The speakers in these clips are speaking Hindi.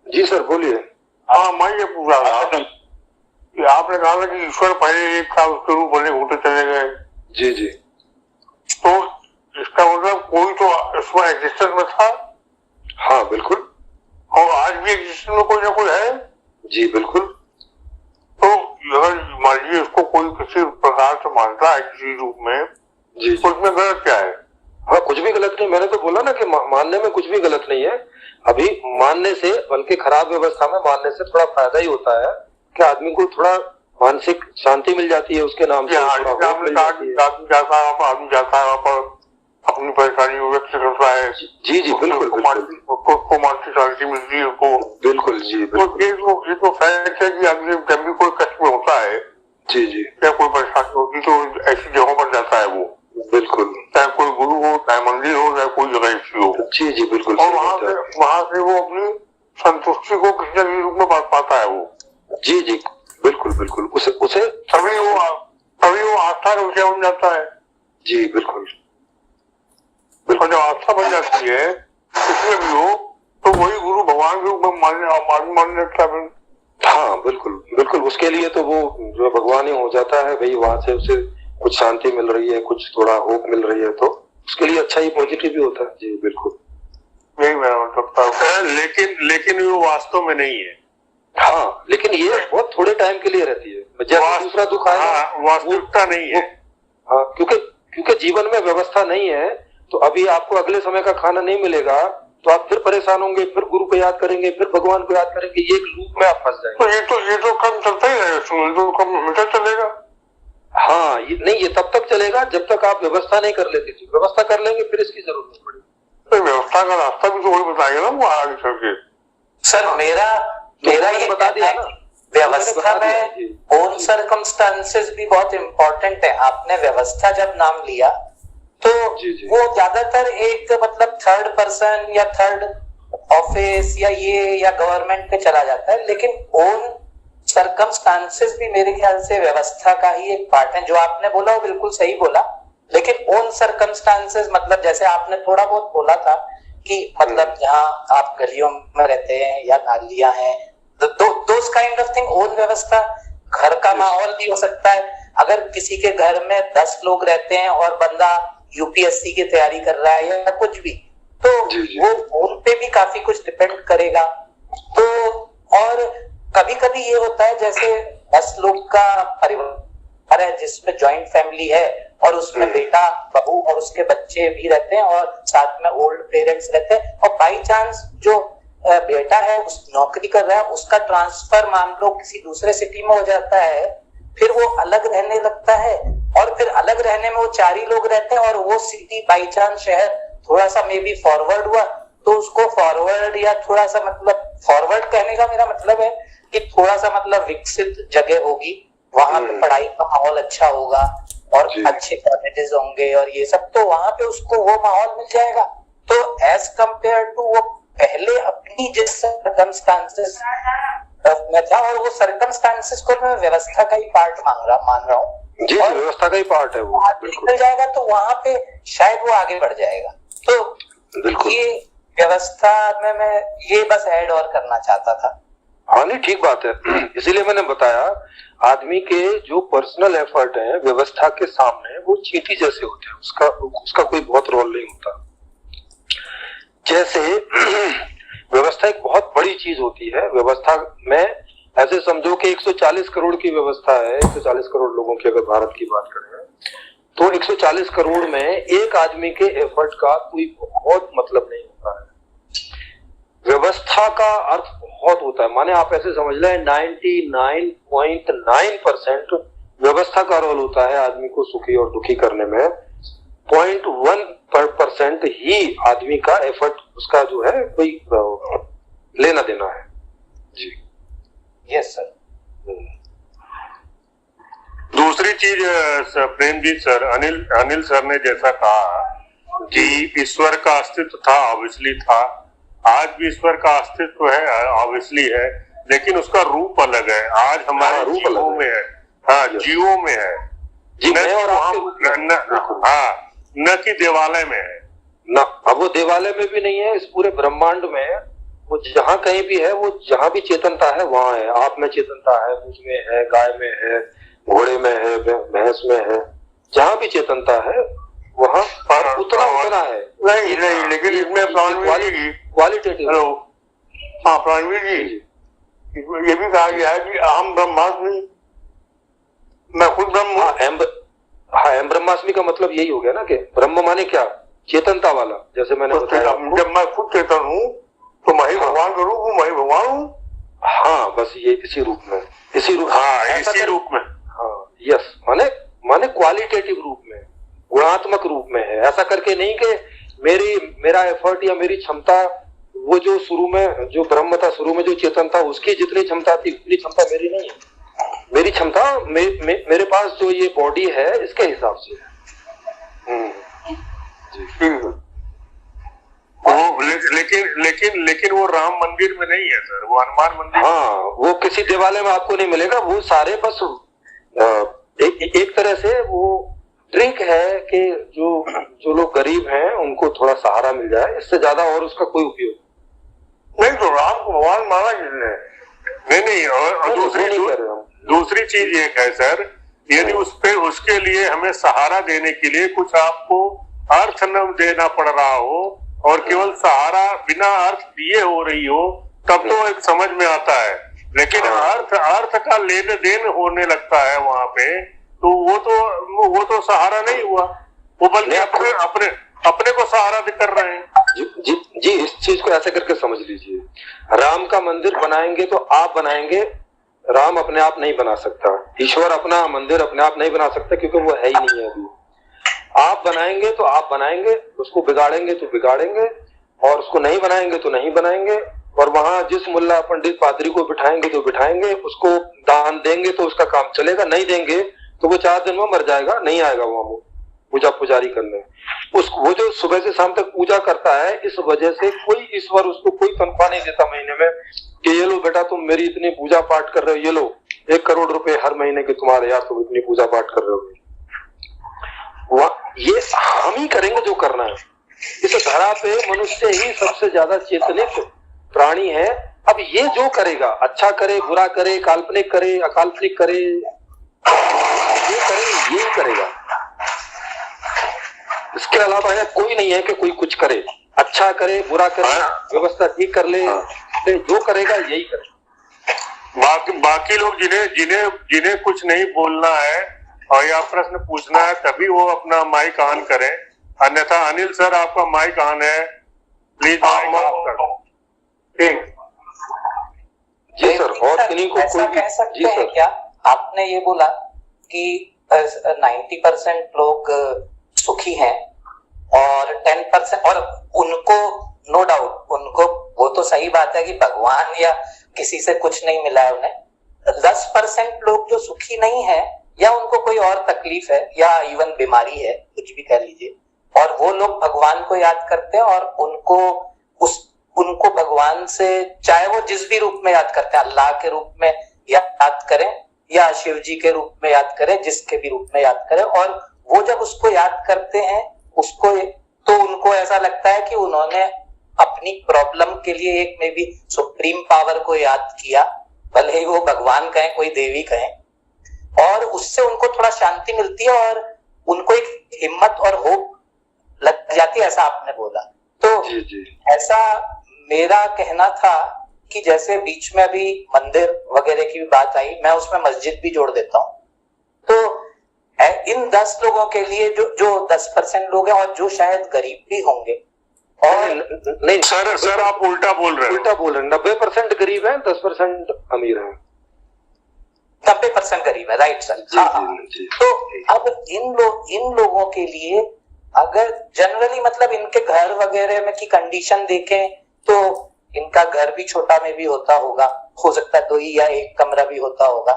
जी सर बोलिए। हाँ, मैं ये पूछ रहा था कि आपने कहा था कि ईश्वर पहले एक था, उसके रूप बने होते चले गए। जी जी। तो इसका मतलब कोई तो इसमें एग्जिस्टेंस में था। हाँ बिल्कुल। और आज भी एग्जिस्टेंस में कोई ना कोई है। जी बिल्कुल। तो अगर मान लीजिए इसको कोई किसी प्रकार से मानता है किसी रूप में, जी तो इसमें गलत क्या है? हाँ कुछ भी गलत नहीं, मैंने तो बोला ना कि मानने में कुछ भी गलत नहीं है। अभी मानने से, बल्कि खराब व्यवस्था में मानने से थोड़ा फायदा ही होता है कि आदमी को थोड़ा मानसिक शांति मिल जाती है, उसके नाम से आदमी जाता है वहाँ पर अपनी परेशानी को व्यक्त करता है। जी जी बिल्कुल उसको मानसिक शांति मिलती है उसको। बिल्कुल जी बिल्कुल। ये तो फैक्ट है कि आदमी जब भी कोई कष्ट में होता है, जी जी, या कोई परेशानी होती तो ऐसी जगहों पर जाता है वो। बिल्कुल। चाहे कोई गुरु हो, चाहे मंदिर हो, चाहे कोई जगह ऐसी हो। जी जी बिल्कुल। और वहाँ से वो अपनी संतुष्टि को किसी न किसी रूप में पाता है वो। जी जी बिल्कुल बिल्कुल। उसे तभी वो आस्था का विषय बन जाता है। जी बिल्कुल। और जब आस्था बन जाती है किसी भी हो, तो वही गुरु भगवान के रूप में मानने लगता है। हाँ बिल्कुल बिल्कुल। उसके लिए तो वो जो भगवान ही हो जाता है भाई, वहां से उसे कुछ शांति मिल रही है, कुछ थोड़ा होप मिल रही है, तो उसके लिए अच्छा ही पॉजिटिव भी होता है। जी बिल्कुल, यही मेरा मतलब था। लेकिन वो वास्तव में नहीं है। हाँ लेकिन ये बहुत थोड़े टाइम के लिए रहती है, जैसे दूसरा दुख आएगा। हाँ, वास्तविकता नहीं है। हाँ क्योंकि जीवन में व्यवस्था नहीं है, तो अभी आपको अगले समय का खाना नहीं मिलेगा तो आप फिर परेशान होंगे, फिर गुरु को याद करेंगे, फिर भगवान को याद करेंगे, ये एक लूप में आप फंस जाएंगे। तो ये तो कम चलता ही रहेगा, तो कम हमेशा चलेगा। हाँ ये तब तक चलेगा जब तक आप व्यवस्था नहीं कर लेते। व्यवस्था कर लेंगे फिर इसकी जरूरत नहीं पड़ेगी। तो व्यवस्था का रास्ता भी तो वही बताएगा ना वो आगे चल के। सर मेरा ये बता दिया ना, व्यवस्था में ओन सर्कमस्टांसेस भी बहुत इम्पोर्टेंट है। आपने व्यवस्था जब नाम लिया तो वो ज्यादातर एक मतलब थर्ड पर्सन या थर्ड ऑफिस या गवर्नमेंट पे चला जाता है, लेकिन ओन सर्कमस्टांसेस भी मेरे ख्याल से व्यवस्था का ही एक पार्ट है। जो आपने बोला वो बिल्कुल सही बोला, लेकिन ओन सर्कमस्टांसेस मतलब जैसे आपने थोड़ा बहुत बोला था कि मतलब जहाँ आप गलियों में रहते हैं या नालियां हैं, those kind of thing. Own व्यवस्था घर का माहौल भी हो सकता है। अगर किसी के घर में 10 लोग रहते हैं और बंदा यूपीएससी की तैयारी कर रहा है या कुछ भी, तो वो उन पे भी काफी कुछ डिपेंड करेगा। तो और कभी कभी ये होता है जैसे 10 लोग का परिवार है जिसमें जॉइंट फैमिली है और उसमें बेटा बहू और उसके बच्चे भी रहते हैं और साथ में ओल्ड पेरेंट्स रहते हैं, और बाई चांस जो बेटा है उस नौकरी कर रहा है, उसका ट्रांसफर मान लो किसी दूसरे सिटी में हो जाता है, फिर वो अलग रहने लगता है और फिर अलग रहने में वो 4 ही लोग रहते हैं और वो सिटी बाई चांस शहर थोड़ा सा मे बी फॉरवर्ड हुआ, तो उसको फॉरवर्ड या थोड़ा सा मतलब फॉरवर्ड कहने का मेरा मतलब है कि थोड़ा सा मतलब विकसित जगह होगी, वहां पे पढ़ाई का माहौल अच्छा होगा और अच्छे कॉलेजेस होंगे और ये सब, तो वहां पे उसको वो माहौल मिल जाएगा। तो एज कंपेयर टू वो पहले अपनी जिस सर्कमस्टांसेस में था, और वो सर्कमस्टांसेस को मैं व्यवस्था का ही पार्ट मान रहा हूँ। जी व्यवस्था का ही पार्ट है वो। निकल जाएगा तो वहां पे शायद वो आगे बढ़ जाएगा। तो ये व्यवस्था में मैं ये बस ऐड और करना चाहता था। हाँ नहीं ठीक बात है, इसीलिए मैंने बताया आदमी के जो पर्सनल एफर्ट है व्यवस्था के सामने वो चींटी जैसे होते हैं, उसका कोई बहुत रोल नहीं होता। जैसे व्यवस्था एक बहुत बड़ी चीज होती है। व्यवस्था में ऐसे समझो कि 140 करोड़ की व्यवस्था है, 140 करोड़ लोगों की अगर भारत की बात करें तो 140 करोड़ में एक आदमी के एफर्ट का कोई बहुत मतलब नहीं होता है। व्यवस्था का अर्थ बहुत होता है, माने आप ऐसे समझ लें 99.9% व्यवस्था का रोल होता है आदमी को सुखी और दुखी करने में। 0.1% ही आदमी का एफर्ट, उसका जो है कोई लेना देना है। जी यस सर। दूसरी चीज प्रेमजीत सर, अनिल सर ने जैसा कहा कि ईश्वर का अस्तित्व था, ऑब्वियसली था, आज भी ईश्वर का अस्तित्व है, ऑब्वियसली है, लेकिन उसका रूप अलग है। आज हमारे जीवों में है। हाँ जीवों में है, न कि देवालय में है। ना अब वो देवालय में भी नहीं है, इस पूरे ब्रह्मांड में वो जहाँ कहीं भी है, वो जहाँ भी चेतनता है वहां है। आप में चेतनता है, मुझ में है, गाय में है, घोड़े में है, भैंस में है, जहाँ भी चेतनता है वहाँ उतना उतना है। नहीं नहीं, लेकिन इसमें क्वालिटेटिव। हेलो, हाँ प्राणवीर जी, ये भी कहा गया है कि अहम ब्रह्मास्मि, मैं खुद ब्रह्म हूँ। हाँ, एम ब्रह्मास्मि का मतलब यही हो गया ना कि ब्रह्म माने क्या, चेतनता वाला। जैसे मैंने बताया, जब मैं खुद चेतन हूँ तो मैं ही भगवान का रूप हूँ, मैं ही भगवान हूँ। हाँ, बस ये इसी रूप में, इसी रूप, हाँ इसी रूप में, हाँ यस, माने क्वालिटेटिव रूप में, गुणात्मक रूप में है। ऐसा करके नहीं कि मेरा एफर्ट या मेरी क्षमता, वो जो शुरू में जो ब्रह्म था, शुरू में जो चेतन था, उसकी जितनी क्षमता थी उतनी क्षमता मेरी नहीं है। मेरी क्षमता मेरे पास जो ये बॉडी है इसके हिसाब से लेकिन वो राम मंदिर में नहीं है सर, वो हनुमान मंदिर। हाँ, वो किसी देवालय में आपको नहीं मिलेगा। वो सारे बस एक तरह से वो ट्रिक है कि जो लोग गरीब हैं उनको थोड़ा सहारा मिल जाए, इससे ज्यादा और उसका कोई उपयोग नहीं। तो राम को भगवान माना किसने? नहीं, और दूसरी चीज एक है सर, यदि उसके लिए हमें सहारा देने के लिए कुछ आपको अर्थ न देना पड़ रहा हो और केवल सहारा बिना अर्थ दिए हो रही हो, तब तो एक समझ में आता है। लेकिन अर्थ का लेन देन होने लगता है वहां पे, तो वो तो सहारा नहीं हुआ, वो बल्कि अपने को सहारा कर रहे हैं। जी, इस चीज को ऐसे करके समझ लीजिए। राम का मंदिर बनाएंगे तो आप बनाएंगे, राम अपने आप नहीं बना सकता। ईश्वर अपना मंदिर अपने आप नहीं बना सकता, क्योंकि वो है ही नहीं है अभी। आप बनाएंगे तो आप बनाएंगे, उसको बिगाड़ेंगे तो बिगाड़ेंगे, और उसको नहीं बनाएंगे तो नहीं बनाएंगे। और वहां जिस मुल्ला पंडित पादरी को बिठाएंगे तो बिठाएंगे, उसको दान देंगे तो उसका काम चलेगा, नहीं देंगे तो वो 4 दिन में मर जाएगा, नहीं आएगा वहां वो पूजा पुजारी करने। वो जो सुबह से शाम तक पूजा करता है, इस वजह से कोई ईश्वर उसको कोई तनख्वाह नहीं देता महीने में कि ये लो बेटा तुम मेरी इतनी पूजा पाठ कर रहे हो, ये लो 1 करोड़ रुपए हर महीने के तुम्हारे, यार तुम इतनी पूजा पाठ कर रहे हो। ये हम ही करेंगे जो करना है। इस धरा पे मनुष्य ही सबसे ज्यादा चेतनिक प्राणी है। अब ये जो करेगा, अच्छा करे, बुरा करे, काल्पनिक करे, अकाल्पनिक करे, ये करे, यही करेगा। इसके अलावा है कोई नहीं है कि कोई कुछ करे, अच्छा करे, बुरा करे, व्यवस्था ठीक कर ले, जो करेगा यही करे। बाकी लोग जिन्हें कुछ नहीं बोलना है और या प्रश्न पूछना है, तभी वो अपना माइक ऑन करें, अन्यथा अनिल सर आपका माइक ऑन है, प्लीज माइक ऑफ कर दो। ठीक जी सर। और किन्हीं को कोई कह सकते हैं क्या? आपने ये बोला कि 90% लोग सुखी हैं और 10%, और उनको नो डाउट, उनको वो तो सही बात है कि भगवान या किसी से कुछ नहीं मिला है उन्हें। 10% लोग जो सुखी नहीं है, या उनको कोई और तकलीफ है, या इवन बीमारी है, कुछ भी कह लीजिए, और वो लोग भगवान को याद करते हैं और उनको भगवान से, चाहे वो जिस भी रूप में याद करते हैं, अल्लाह के रूप में याद करें या शिव जी के रूप में याद करें, जिसके भी रूप में याद करें, और वो जब उसको याद करते हैं तो उनको ऐसा लगता है कि उन्होंने अपनी प्रॉब्लम के लिए एक में भी सुप्रीम पावर को याद किया, भले ही वो भगवान कहें, कोई देवी कहें, और उससे उनको थोड़ा शांति मिलती है और उनको एक हिम्मत और होप लग जाती है, ऐसा आपने बोला। तो जी। ऐसा मेरा कहना था कि जैसे बीच में अभी मंदिर वगैरह की भी बात आई, मैं उसमें मस्जिद भी जोड़ देता हूँ। तो इन 10 लोगों के लिए जो 10% लोग हैं और जो शायद गरीब भी होंगे, और नहीं सर आप उल्टा बोल रहे हैं। 90% गरीब है, 10% अमीर है। 90% गरीब है, राइट सर। जी। तो अब इन लोगों के लिए अगर जनरली मतलब इनके घर वगैरह में की कंडीशन देखें तो इनका घर भी छोटा में भी होता होगा, हो सकता है 2 या 1 कमरा भी होता होगा,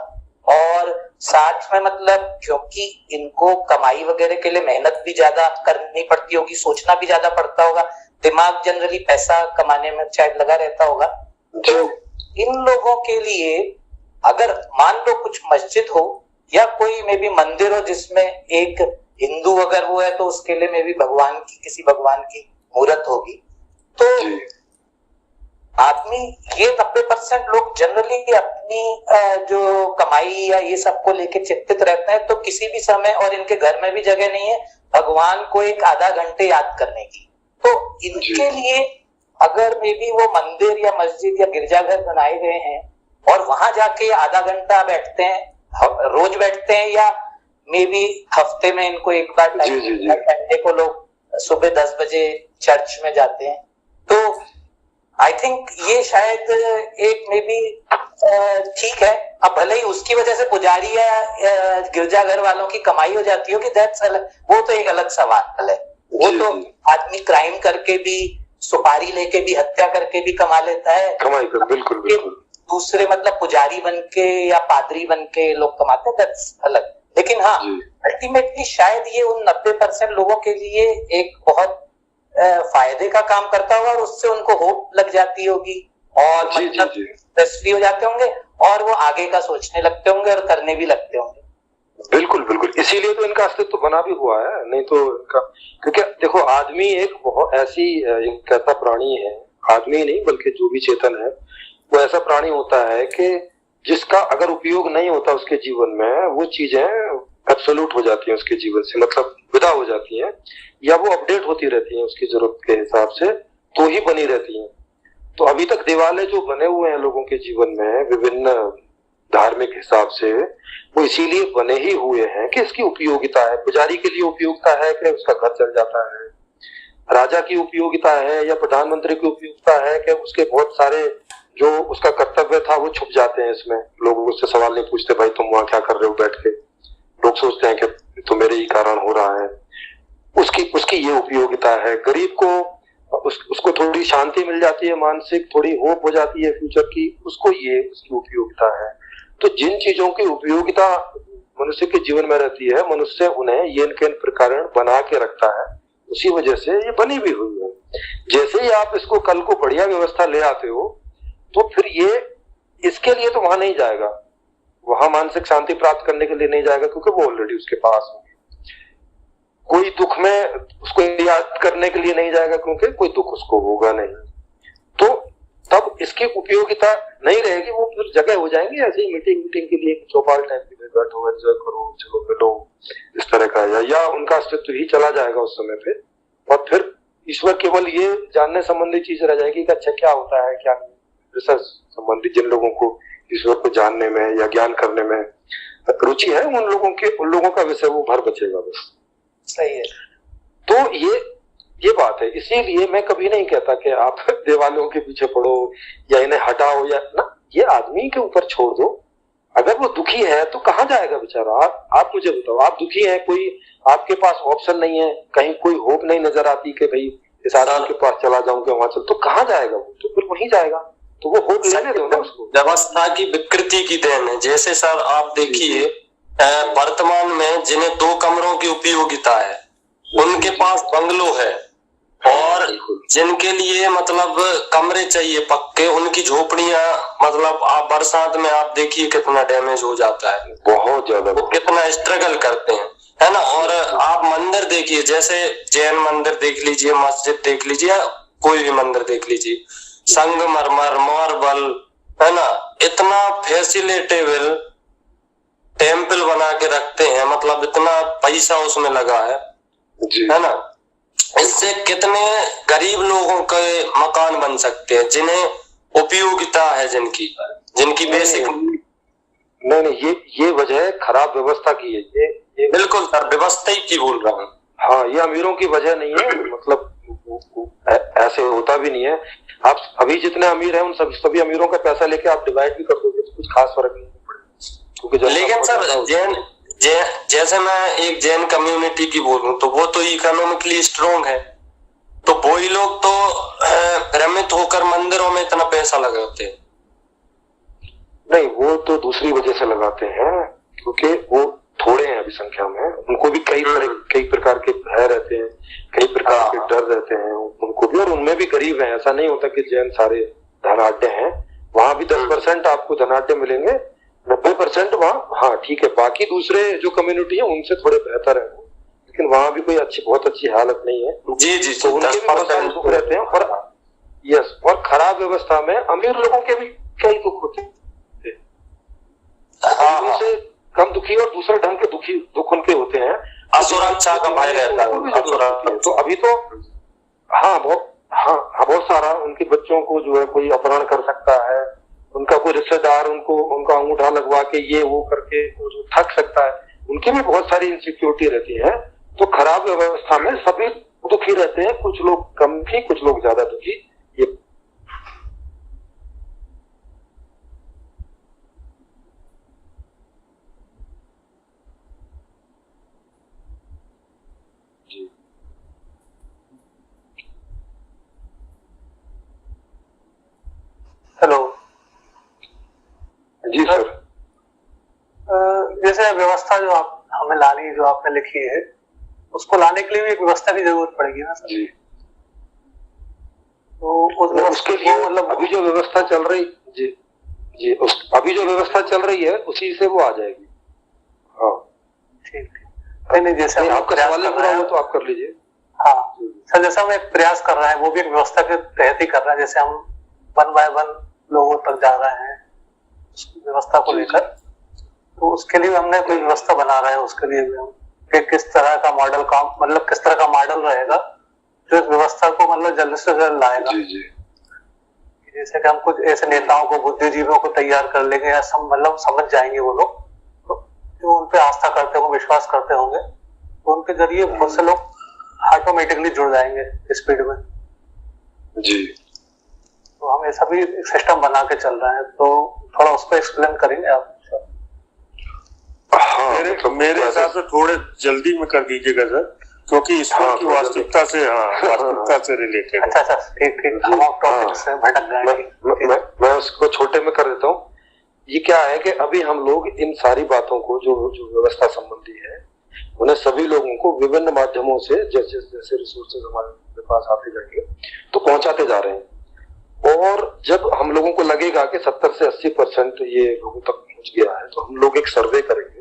और साथ में मतलब क्योंकि इनको कमाई वगैरह के लिए मेहनत भी ज्यादा करनी पड़ती होगी, सोचना भी ज्यादा पड़ता होगा, दिमाग जनरली पैसा कमाने में शायद लगा रहता होगा। तो इन लोगों के लिए अगर मान लो कुछ मस्जिद हो या कोई में भी मंदिर हो जिसमें एक हिंदू अगर वो है तो उसके लिए में भी किसी भगवान की मूर्त होगी, तो आदमी ये 90% लोग जनरली अपनी जो कमाई या ये सबको लेके चिंतित रहते हैं, तो किसी भी समय, और इनके घर में भी जगह नहीं है भगवान को एक आधा घंटे याद करने की। तो इनके लिए अगर मे बी वो मंदिर या मस्जिद या गिरजाघर बनाए गए हैं और वहां जाके आधा घंटा बैठते हैं, रोज बैठते हैं, या मे बी हफ्ते में इनको एक बार टाइम, संडे को लोग सुबह 10 बजे चर्च में जाते हैं, तो आई थिंक ये शायद एक मे बी ठीक है। अब भले ही उसकी वजह से पुजारी या गिरजाघर वालों की कमाई हो जाती हो कि दैट्स अलग, वो तो एक अलग सवाल है। वो तो आदमी क्राइम करके भी, सुपारी लेके भी, हत्या करके भी कमा लेता है, कमाई कर, बिल्कुल बिल्कुल। दूसरे मतलब पुजारी बनके या पादरी बनके लोग कमाते हैं, दैट्स अलग। लेकिन हाँ, अल्टीमेटली शायद ये उन 90% लोगों के लिए एक बहुत फायदे का काम करता होगा, और उससे उनको होप लग जाती होगी, और मतलब स्ट्रेस फ्री हो जाते होंगे, और वो आगे का सोचने लगते होंगे और करने भी लगते होंगे। बिल्कुल बिल्कुल, इसीलिए तो इनका अस्तित्व बना भी हुआ है। नहीं तो इनका, क्योंकि देखो आदमी एक बहुत ऐसी एक ऐसा प्राणी है, आदमी नहीं बल्कि जो भी चेतन है वो ऐसा प्राणी होता है कि जिसका अगर उपयोग नहीं होता उसके जीवन में, वो चीजें एब्सोल्यूट हो जाती हैं उसके जीवन से, मतलब विदा हो जाती हैं, या वो अपडेट होती रहती हैं उसकी जरूरत के हिसाब से, तो ही बनी रहती हैं। तो अभी तक दिवाले जो बने हुए हैं लोगों के जीवन में विभिन्न धार्मिक हिसाब से, वो इसीलिए बने ही हुए हैं कि इसकी उपयोगिता है। पुजारी के लिए उपयोगिता है कि उसका घर चल जाता है, राजा की उपयोगिता है या प्रधानमंत्री की उपयोगिता है कि उसके बहुत सारे जो उसका कर्तव्य था वो छुप जाते हैं इसमें, लोग उससे सवाल नहीं पूछते, भाई तुम वहां क्या कर रहे हो बैठ के, लोग सोचते हैं कि तो मेरे ही कारण हो रहा है। उसकी ये उपयोगिता है। गरीब को उसको थोड़ी शांति मिल जाती है, मानसिक थोड़ी होप हो जाती है फ्यूचर की, उसको ये उसकी उपयोगिता है। तो जिन चीजों की उपयोगिता मनुष्य के जीवन में रहती है, मनुष्य उन्हें येन केन प्रकार बना के रखता है, उसी वजह से ये बनी भी हुई है। जैसे ही आप इसको कल को बढ़िया व्यवस्था ले आते हो, तो फिर ये इसके लिए तो वहां नहीं जाएगा, वहां मानसिक शांति प्राप्त करने के लिए नहीं जाएगा, क्योंकि वो ऑलरेडी उसके पास है। कोई दुख में उसको याद करने के लिए नहीं जाएगा, क्योंकि कोई दुख उसको होगा नहीं। तो तब इसकी उपयोगिता नहीं रहेगी, वो फिर जगह हो जाएंगे ऐसे ही मीटिंग के लिए चौपाल टाइप की, बैठो एंजॉय करो, चलो मिलो, इस तरह का, या उनका अस्तित्व ही चला जाएगा उस समय पे। और फिर ईश्वर केवल ये जानने संबंधी चीज रह जाएगी कि अच्छा क्या होता है क्या नहीं। रिसर्च संबंधी जिन लोगों को ईश्वर को जानने में या ज्ञान करने में रुचि है, उन लोगों का विषय वो भर बचेगा बस। सही है। तो ये बात है। इसीलिए मैं कभी नहीं कहता कि आप देवालयों के पीछे पड़ो या इन्हें हटाओ, या ना, ये आदमी के ऊपर छोड़ दो। अगर वो दुखी है तो कहाँ जाएगा बेचारा? आप मुझे बताओ, आप दुखी हैं, कोई आपके पास ऑप्शन नहीं है, कहीं कोई होप नहीं नजर आती कि भाई इस आदमी के पास चला जाऊं कि वहां चल, तो कहाँ जाएगा वो? तो फिर वहीं जाएगा। तो वो होप लेने दो ना उसको। व्यवस्था की विकृति की देन है। जैसे सर आप देखिए, वर्तमान में जिन्हें 2 कमरों की उपयोगिता है उनके पास बंगलो है, और जिनके लिए मतलब कमरे चाहिए पक्के, उनकी झोपड़ियां, मतलब आप बरसात में आप देखिए कितना डैमेज हो जाता है, बहुत ज्यादा, वो कितना स्ट्रगल करते हैं, है ना। और आप मंदिर देखिए, जैसे जैन मंदिर देख लीजिए, मस्जिद देख लीजिए, कोई भी मंदिर देख लीजिए, संगमरमर, मार्बल, है ना, इतना फैसिलिटेबल टेम्पल बना के रखते हैं, मतलब इतना पैसा उसमें लगा है ना। इससे कितने गरीब लोगों के मकान बन सकते हैं जिन्हें उपयोगिता है, जिनकी बेसिक नहीं, ये वजह खराब व्यवस्था की है। ये बिल्कुल सर, व्यवस्था ही की बोल रहा हूँ। हाँ, ये अमीरों की वजह नहीं है, मतलब ऐसे होता भी नहीं है। आप अभी जितने अमीर हैं उन सभी अमीरों का पैसा लेके आप डिवाइड भी कर दोगे तो कुछ खास फर्क नहीं पड़ेगा। लेकिन सर जैसे मैं एक जैन कम्युनिटी की बोलूं तो वो तो इकोनॉमिकली स्ट्रॉन्ग है, तो वही लोग तो भ्रमित होकर मंदिरों में इतना पैसा लगाते हैं। नहीं, वो तो दूसरी वजह से लगाते हैं, क्योंकि वो थोड़े हैं अभी संख्या में, उनको भी कई प्रकार के भय रहते हैं, कई प्रकार के डर रहते हैं उनको भी, और उनमें भी गरीब हैं। ऐसा नहीं होता कि जैन सारे धनाढ्य हैं, वहां भी 10% आपको धनाढ्य मिलेंगे, 90% वहाँ, हाँ ठीक है, बाकी दूसरे जो कम्युनिटी है उनसे थोड़े बेहतर है, लेकिन वहां भी कोई बहुत अच्छी हालत नहीं है। जी, तो उनके भी बहुत सारे दुख रहते हैं। यस, और खराब व्यवस्था में अमीर लोगों के भी कई दुख होते हैं, से कम दुखी और दूसरे ढंग के दुख उनके होते हैं। असुरक्षा का भय रहता है। तो अभी तो बहुत सारा उनके बच्चों को जो है कोई अपहरण कर सकता है, उनका कोई रिश्तेदार उनका अंगूठा लगवा के ये वो करके जो ठग सकता है, उनकी भी बहुत सारी इनसिक्योरिटी रहती है। तो खराब व्यवस्था में सभी दुखी रहते हैं, कुछ लोग कम दुखी, कुछ लोग ज्यादा दुखी। ये जी हेलो जी सर। जैसे व्यवस्था जो आप हमें लानी, जो आपने लिखी है, उसको लाने के लिए भी एक व्यवस्था की जरूरत पड़ेगी ना सर? जी, तो उसके लिए मतलब अभी जो व्यवस्था चल रही जी अभी जो व्यवस्था चल रही है उसी से वो आ जाएगी। हाँ ठीक। नहीं, जैसे आपका सवाल पूरा हो तो आप कर लीजिए। हाँ सर, जैसा हम एक प्रयास कर रहे हैं वो भी एक व्यवस्था के तहत ही कर रहे हैं। जैसे हम 1 by 1 लोगों तक जा रहे हैं व्यवस्था को लेकर, तो उसके लिए हमने कोई व्यवस्था बना रहे हैं। उसके लिए भी हम कि किस तरह का मॉडल का मतलब किस तरह का मॉडल रहेगा जो इस व्यवस्था को मतलब जल्द से जल्द लाएगा। जी। जैसे कि हम कुछ ऐसे नेताओं को, बुद्धिजीवियों को तैयार कर लेंगे या मतलब समझ जाएंगे वो लोग, तो जो उन पे आस्था करते होंगे, विश्वास करते होंगे, तो उनके जरिए बहुत से लोग ऑटोमेटिकली जुड़ जाएंगे स्पीड में। जी, तो हम ऐसा भी एक सिस्टम बना के चल रहे हैं, तो थोड़ा उसको एक्सप्लेन करेंगे आप? मेरे हिसाब से थोड़े जल्दी में कर दीजिएगा सर, क्योंकि ईश्वर की वास्तविकता से रिलेटेड। अच्छा ठीक। हम टॉपिक से भटक गए। मैं उसको छोटे में कर देता हूँ। ये क्या है कि अभी हम लोग इन सारी बातों को जो व्यवस्था संबंधी है, उन्हें सभी लोगों को विभिन्न माध्यमों से जैसे रिसोर्सेज हमारे पास आते जाएंगे तो पहुंचाते जा रहे हैं। और जब हम लोगों को लगेगा कि 70 से 80% ये लोगों तक पहुंच गया है, तो हम लोग एक सर्वे करेंगे,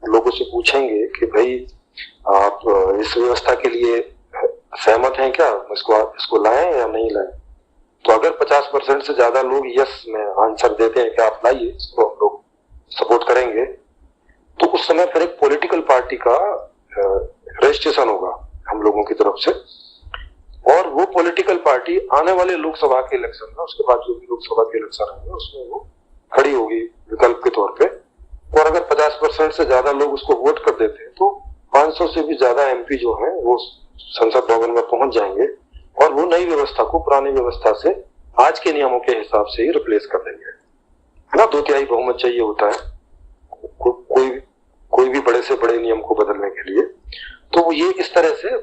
लोगों से पूछेंगे कि भाई आप इस व्यवस्था के लिए सहमत हैं क्या, इसको लाएं या नहीं लाएं। तो अगर 50% से ज्यादा लोग यस में आंसर देते हैं कि आप लाइए, इसको हम लोग सपोर्ट करेंगे, तो उस समय फिर एक पॉलिटिकल पार्टी का रजिस्ट्रेशन होगा हम लोगों की तरफ से, और वो पॉलिटिकल पार्टी आने वाले लोकसभा के इलेक्शन में, उसके बाद जो भी लोकसभा के इलेक्शन होंगे उसमें वो खड़ी होगी विकल्प के तौर पे। और अगर 50% से ज्यादा लोग उसको वोट कर देते हैं तो 500 से भी ज्यादा एमपी जो हैं वो संसद भवन में पहुंच जाएंगे और वो नई व्यवस्था को पुरानी व्यवस्था से आज के नियमों के हिसाब से ही रिप्लेस कर देंगे, है ना। 2/3 बहुमत चाहिए होता है कोई भी बड़े से बड़े नियम को बदलने के लिए। तो ये इस तरह से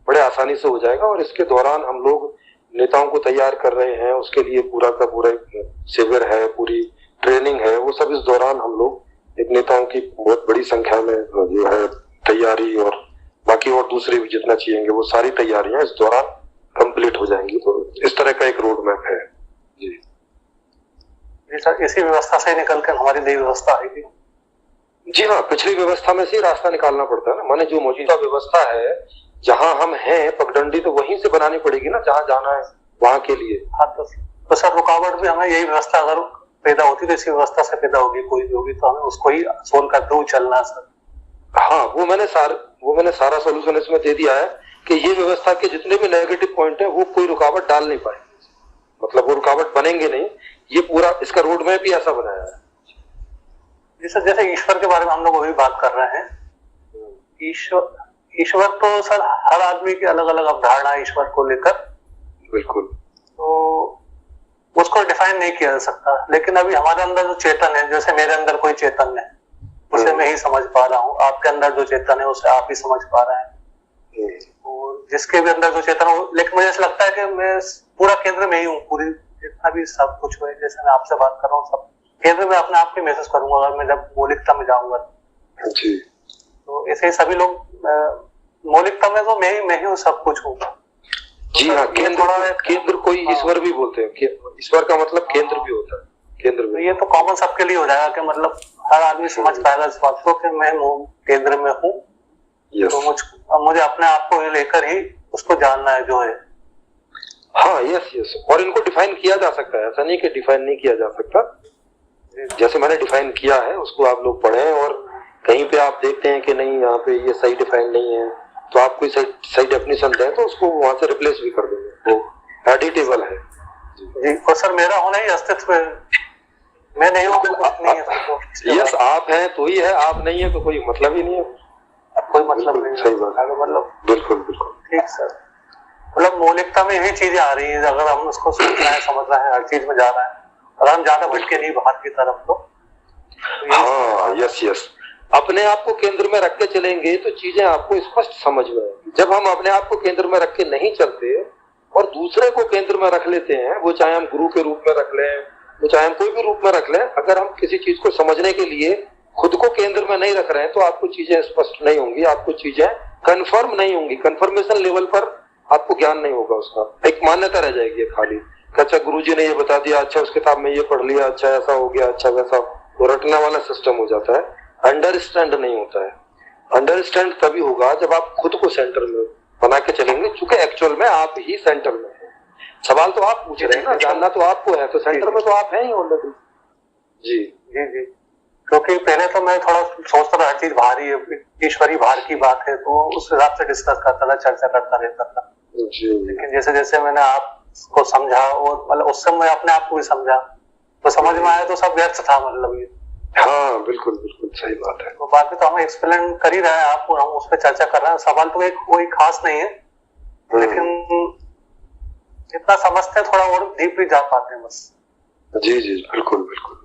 बड़े आसानी से हो जाएगा। और इसके दौरान हम लोग नेताओं को तैयार कर रहे हैं, उसके लिए पूरा का पूरा शिविर है, पूरी ट्रेनिंग है, वो सब इस दौरान हम लोग एक नेताओं की बहुत बड़ी संख्या में जो है तैयारी और बाकी और दूसरे भी जितना चाहिए वो सारी तैयारियां इस दौरान कंप्लीट हो जाएंगी। तो इस तरह का एक रोड मैप है। जी सर, इसी व्यवस्था से निकल कर हमारी नई व्यवस्था आएगी। जी हाँ, पिछली व्यवस्था में से रास्ता निकालना पड़ता है ना। माने जो मौजूदा व्यवस्था है, जहां हम हैं पगडंडी, तो वहीं से बनानी पड़ेगी ना जहां जाना है वहां के लिए। हाँ, तो सर रुकावट भी हमें यही व्यवस्था अगर पैदा होती तो इसी व्यवस्था से पैदा होगी, कोई भी होगी, तो हमें उसको ही सोल्व करते हुए चलना है सर। हाँ, वो मैंने सारा सोल्यूशन इसमें दे दिया है कि ये व्यवस्था के जितने भी नेगेटिव पॉइंट है वो कोई रुकावट डाल नहीं पाएंगे, मतलब वो रुकावट बनेंगे नहीं। ये पूरा इसका रोड मैप भी ऐसा बनाया है। जी सर, जैसे ईश्वर के बारे में हम लोग अभी बात कर रहे हैं। ईश्वर तो सर हर आदमी की अलग अलग अवधारणा है ईश्वर को लेकर। बिल्कुल। तो उसको डिफाइन नहीं किया जा सकता, लेकिन अभी हमारे अंदर जो चेतन है, जैसे मेरे अंदर कोई चेतन है उसे मैं ही समझ पा रहा हूँ, आपके अंदर जो चेतन है उसे आप ही समझ पा रहे हैं, और जिसके भी अंदर जो चेतन हो, लेकिन मुझे ऐसा लगता है कि मैं पूरा केंद्र में ही हूँ। पूरी जितना भी सब कुछ हुआ, जैसे मैं आपसे बात कर रहा हूँ, सब केंद्र में अपने आप को महसूस करूंगा अगर मैं जब मौलिकता में जाऊंगा। तो ऐसे ही सभी लोग मौलिकता में तो मैं ही हूँ, सब कुछ हूँ। जी हाँ, केंद्र कोई ईश्वर भी बोलते हैं। ईश्वर का मतलब केंद्र भी होता है, केंद्र में। ये तो कॉमन सबके लिए हो जाएगा कि मतलब हर आदमी समझ पाएगा इस बात को कि मैं केंद्र में हूँ। तो मुझे अपने आप को लेकर ही उसको जानना है जो है। हाँ, यस यस, और इनको डिफाइन किया जा सकता है, ऐसा नहीं कि डिफाइन नहीं किया जा सकता। जैसे मैंने डिफाइन किया है उसको आप लोग पढ़ें, और कहीं पे आप देखते हैं कि नहीं यहाँ पे ये सही डिफाइन नहीं है तो आप कोई सही डेफिनेशन दें तो उसको वहां से रिप्लेस भी कर देंगे, वो एडिटेबल है जी। और सर मेरा होना ही अस्तित्व है, मैं नहीं हूँ तो कुछ नहीं है। यस, आप हैं तो ही है, आप नहीं है तो कोई मतलब ही नहीं है, कोई मतलब नहीं। सही बात है, मतलब बिल्कुल बिल्कुल ठीक सर। मतलब मौलिकता में यही चीजें आ रही है, अगर हम उसको समझ रहे हैं, समझ रहे हैं, हर चीज में जा रहे हैं और हम ज्यादा भटके नहीं बाहर की तरफ तो हाँ, यस यस, अपने आप को केंद्र में रख के चलेंगे तो चीजें आपको स्पष्ट समझ में आएंगी। जब हम अपने आप को केंद्र में रख के नहीं चलते और दूसरे को केंद्र में रख लेते हैं, वो चाहे हम गुरु के रूप में रख लें, वो चाहे हम कोई भी रूप में रख लें, अगर हम किसी चीज को समझने के लिए खुद को केंद्र में नहीं रख रहे हैं तो आपको चीजें स्पष्ट नहीं होंगी, आपको चीजें कंफर्म नहीं होंगी, कंफर्मेशन लेवल पर आपको ज्ञान नहीं होगा, उसका एक मान्यता रह जाएगी खाली। अच्छा गुरुजी ने ये बता दिया, अच्छा उस किताब में ये पढ़ लिया, अच्छा ऐसा हो गया, अच्छा वैसा, वो रटने वाला सिस्टम हो जाता है, अंडरस्टैंड नहीं होता है। अंडरस्टैंड तभी होगा जब आप खुद को सेंटर में बना के चलेंगे, क्योंकि एक्चुअल में आप ही सेंटर में हैं। सवाल तो आप पूछ रहे हैं ना, जानना तो आपको है, तो सेंटर में तो आप हैं ही ऑलरेडी। जी जी जी, क्योंकि पहले तो मैं थोड़ा सोचता था हर चीज बाहर ही है, ईश्वरी बाहर की बात है, तो उस हिसाब से डिस्कस करता था, चर्चा करता रहता था जी। लेकिन जैसे जैसे मैंने आपको समझा और मतलब उस समय अपने आप को भी समझा तो समझ में आया, तो सब व्यर्थ था मतलब ये। हाँ बिल्कुल बिल्कुल सही बात है। तो बाकी तो हम एक्सप्लेन कर ही रहे हैं आपको, हम उस पर चर्चा कर रहे हैं, सवाल तो एक कोई खास नहीं है, लेकिन जितना समझते हैं थोड़ा और डीपली जा पाते हैं बस। जी जी बिल्कुल बिल्कुल।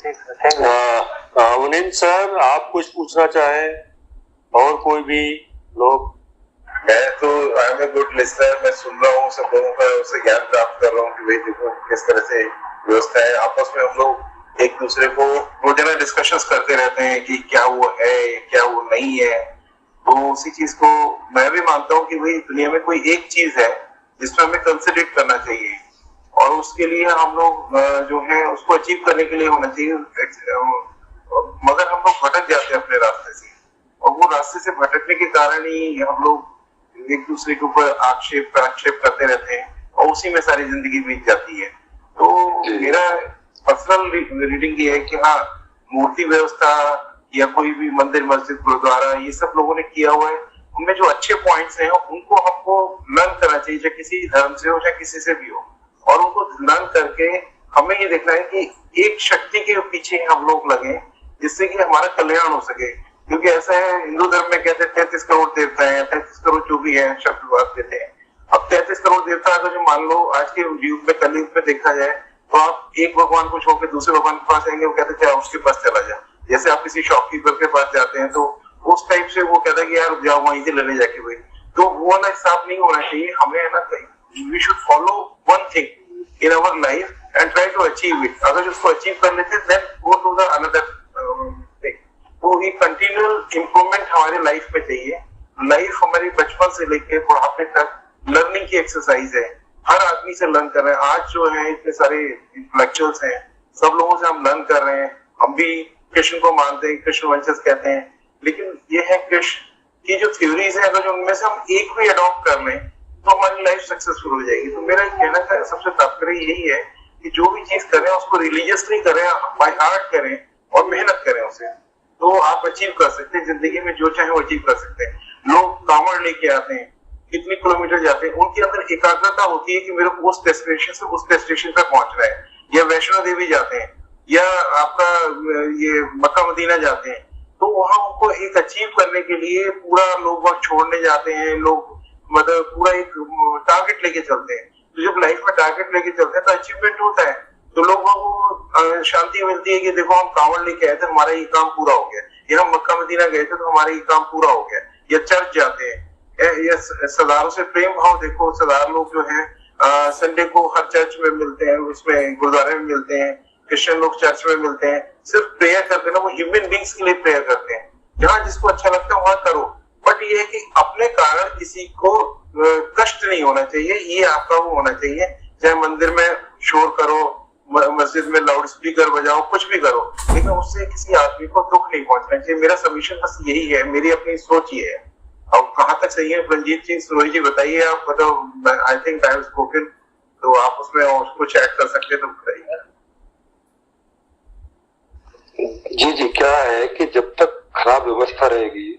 ठीक है, थैंक यू। मुनीन सर, आप कुछ पूछना चाहें और कोई भी लोग? मैं तो I am a good listener, मैं सुन रहा हूँ सब लोगों का, उससे ज्ञान प्राप्त कर रहा हूँ कि भाई देखो किस तरह से व्यवस्था है। आपस में हम लोग एक दूसरे को रोजाना डिस्कशंस करते रहते हैं कि क्या वो है क्या वो नहीं है, तो उसी चीज को मैं भी मानता हूँ कि भाई दुनिया में कोई एक चीज है जिसमें हमें कंसिडरेट करना चाहिए, और उसके लिए हम लोग जो है उसको अचीव करने के लिए होना चाहिए। मगर हम लोग भटक जाते हैं अपने रास्ते से, और वो रास्ते से भटकने के कारण ही हम लोग एक दूसरे के ऊपर आक्षेप प्रक्षेप करते रहते हैं, और उसी में सारी जिंदगी बीत जाती है। तो मेरा पर्सनल रीडिंग ये है कि हाँ, मूर्ति व्यवस्था या कोई भी मंदिर मस्जिद गुरुद्वारा ये सब लोगों ने किया हुआ है, उनमें जो अच्छे पॉइंट्स हैं उनको हमको लर्न करना चाहिए, चाहे किसी धर्म से हो चाहे किसी से भी हो, और उनको लर्न करके हमें ये देखना है कि एक शक्ति के पीछे हम लोग लगे जिससे कि हमारा कल्याण हो सके। क्योंकि ऐसा है, हिंदू धर्म में कहते हैं 33 करोड़ देवता है, 33 करोड़ जो भी है शब्द बात देते हैं। अब 33 करोड़ देवता अगर जो मान लो आज के युग में कलयुग में देखा जाए तो आप एक भगवान को छोड़ के दूसरे भगवान के पास आएंगे, वो कहते हैं उसके पास चला जा। जैसे आप किसी शॉपकीपर के पास जाते हैं तो उस टाइप से वो कहता है कि यार जाओ वहीं से लेने जाके भाई, तो वो वाला हिसाब नहीं होना चाहिए। हमें है ना, we should follow one thing in our life and try to achieve it. अगर उसको अचीव कर लेते then go to the another thing. तो ये कंटिन्यूअल इम्प्रूवमेंट हमारे लाइफ में चाहिए। लाइफ हमारी बचपन से लेकर बुढ़ापे तक लर्निंग की एक्सरसाइज है, हर आदमी से लर्न कर रहे हैं। आज जो है इतने सारे इंटेलेक्चुअल्स हैं, सब लोगों से हम लर्न कर रहे हैं। हम भी कृष्ण को मानते हैं, कृष्ण वंशज कहते हैं, लेकिन ये है कृष्ण की जो थ्योरीज है, अगर जो उनमें से हम एक भी अडॉप्ट कर लें तो हमारी लाइफ सक्सेसफुल हो जाएगी। तो मेरा कहना का सबसे तात्पर्य यही है कि जो भी चीज करें उसको रिलीजियसली करें, बाय हार्ट करें और मेहनत करें उसे, तो आप अचीव कर सकते हैं जिंदगी में, जो चाहे वो अचीव कर सकते हैं। लोग कांवड़ लेके आते हैं, कितने किलोमीटर जाते हैं, उनके अंदर एकाग्रता होती है कि मेरे को उस डेस्टिनेशन से उस डेस्टिनेशन तक पहुंचना है। या वैष्णो देवी जाते हैं या आपका ये मक्का मदीना जाते हैं, तो वहां उनको एक अचीव करने के लिए पूरा लोग वक्त छोड़ने जाते हैं, लोग मतलब पूरा एक टारगेट लेके चलते हैं। तो जब लाइफ में टारगेट लेके चलते हैं तो अचीवमेंट होता है, तो लोगों को शांति मिलती है कि देखो हम कांवड़ लेके आए थे, हमारा ये काम पूरा हो गया, या हम मक्का मदीना गए थे तो हमारा ये काम पूरा हो गया। या चर्च जाते हैं, या सरदारों से प्रेम भाव देखो, सरदार लोग जो है संडे को हर चर्च में मिलते हैं, उसमें गुरुद्वारे में मिलते हैं, क्रिश्चियन लोग चर्च में मिलते हैं, सिर्फ प्रेयर करते हैं ना, वो ह्यूमन बींग्स के लिए प्रेयर करते हैं। जहां जिसको अच्छा लगता है वहां करो, बट ये है कि अपने कारण किसी को कष्ट नहीं होना चाहिए, ये आपका वो होना चाहिए। चाहे मंदिर में शोर करो, मस्जिद में लाउड स्पीकर बजाओ, कुछ भी करो, लेकिन उससे किसी आदमी को दुख नहीं पहुंचना चाहिए। मेरा सबमिशन बस यही है, मेरी अपनी सोच ये है। अब कहाँ तक सही है? रंजीत जी, सुरोही जी बताइए आप, मतलब I think I have spoken, तो आप उसमें और कुछ ऐड कर सकते हैं तो बताइए। जी जी, क्या है कि जब तक खराब व्यवस्था रहेगी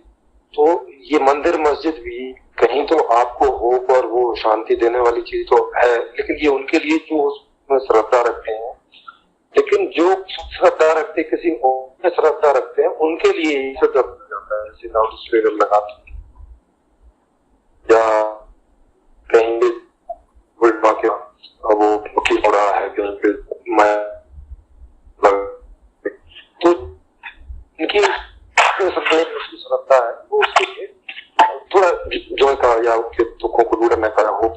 तो ये मंदिर मस्जिद भी कहीं तो आपको होप और वो शांति देने वाली चीज तो है, लेकिन ये उनके लिए जो उसमें श्रद्धा रखते हैं, लेकिन जो श्रद्धा रखते किसी और में श्रद्धा रखते हैं उनके लिए ही श्रद्धा बन जाता है। जैसे लाउड स्पीकर लगाते हैं या कहीं भी वो वकील हो रहा है कहीं पे, तो इनकी श्रद्धा है वो उसके लिए थोड़ा जो का या उनके दुखों को दूर करने का हो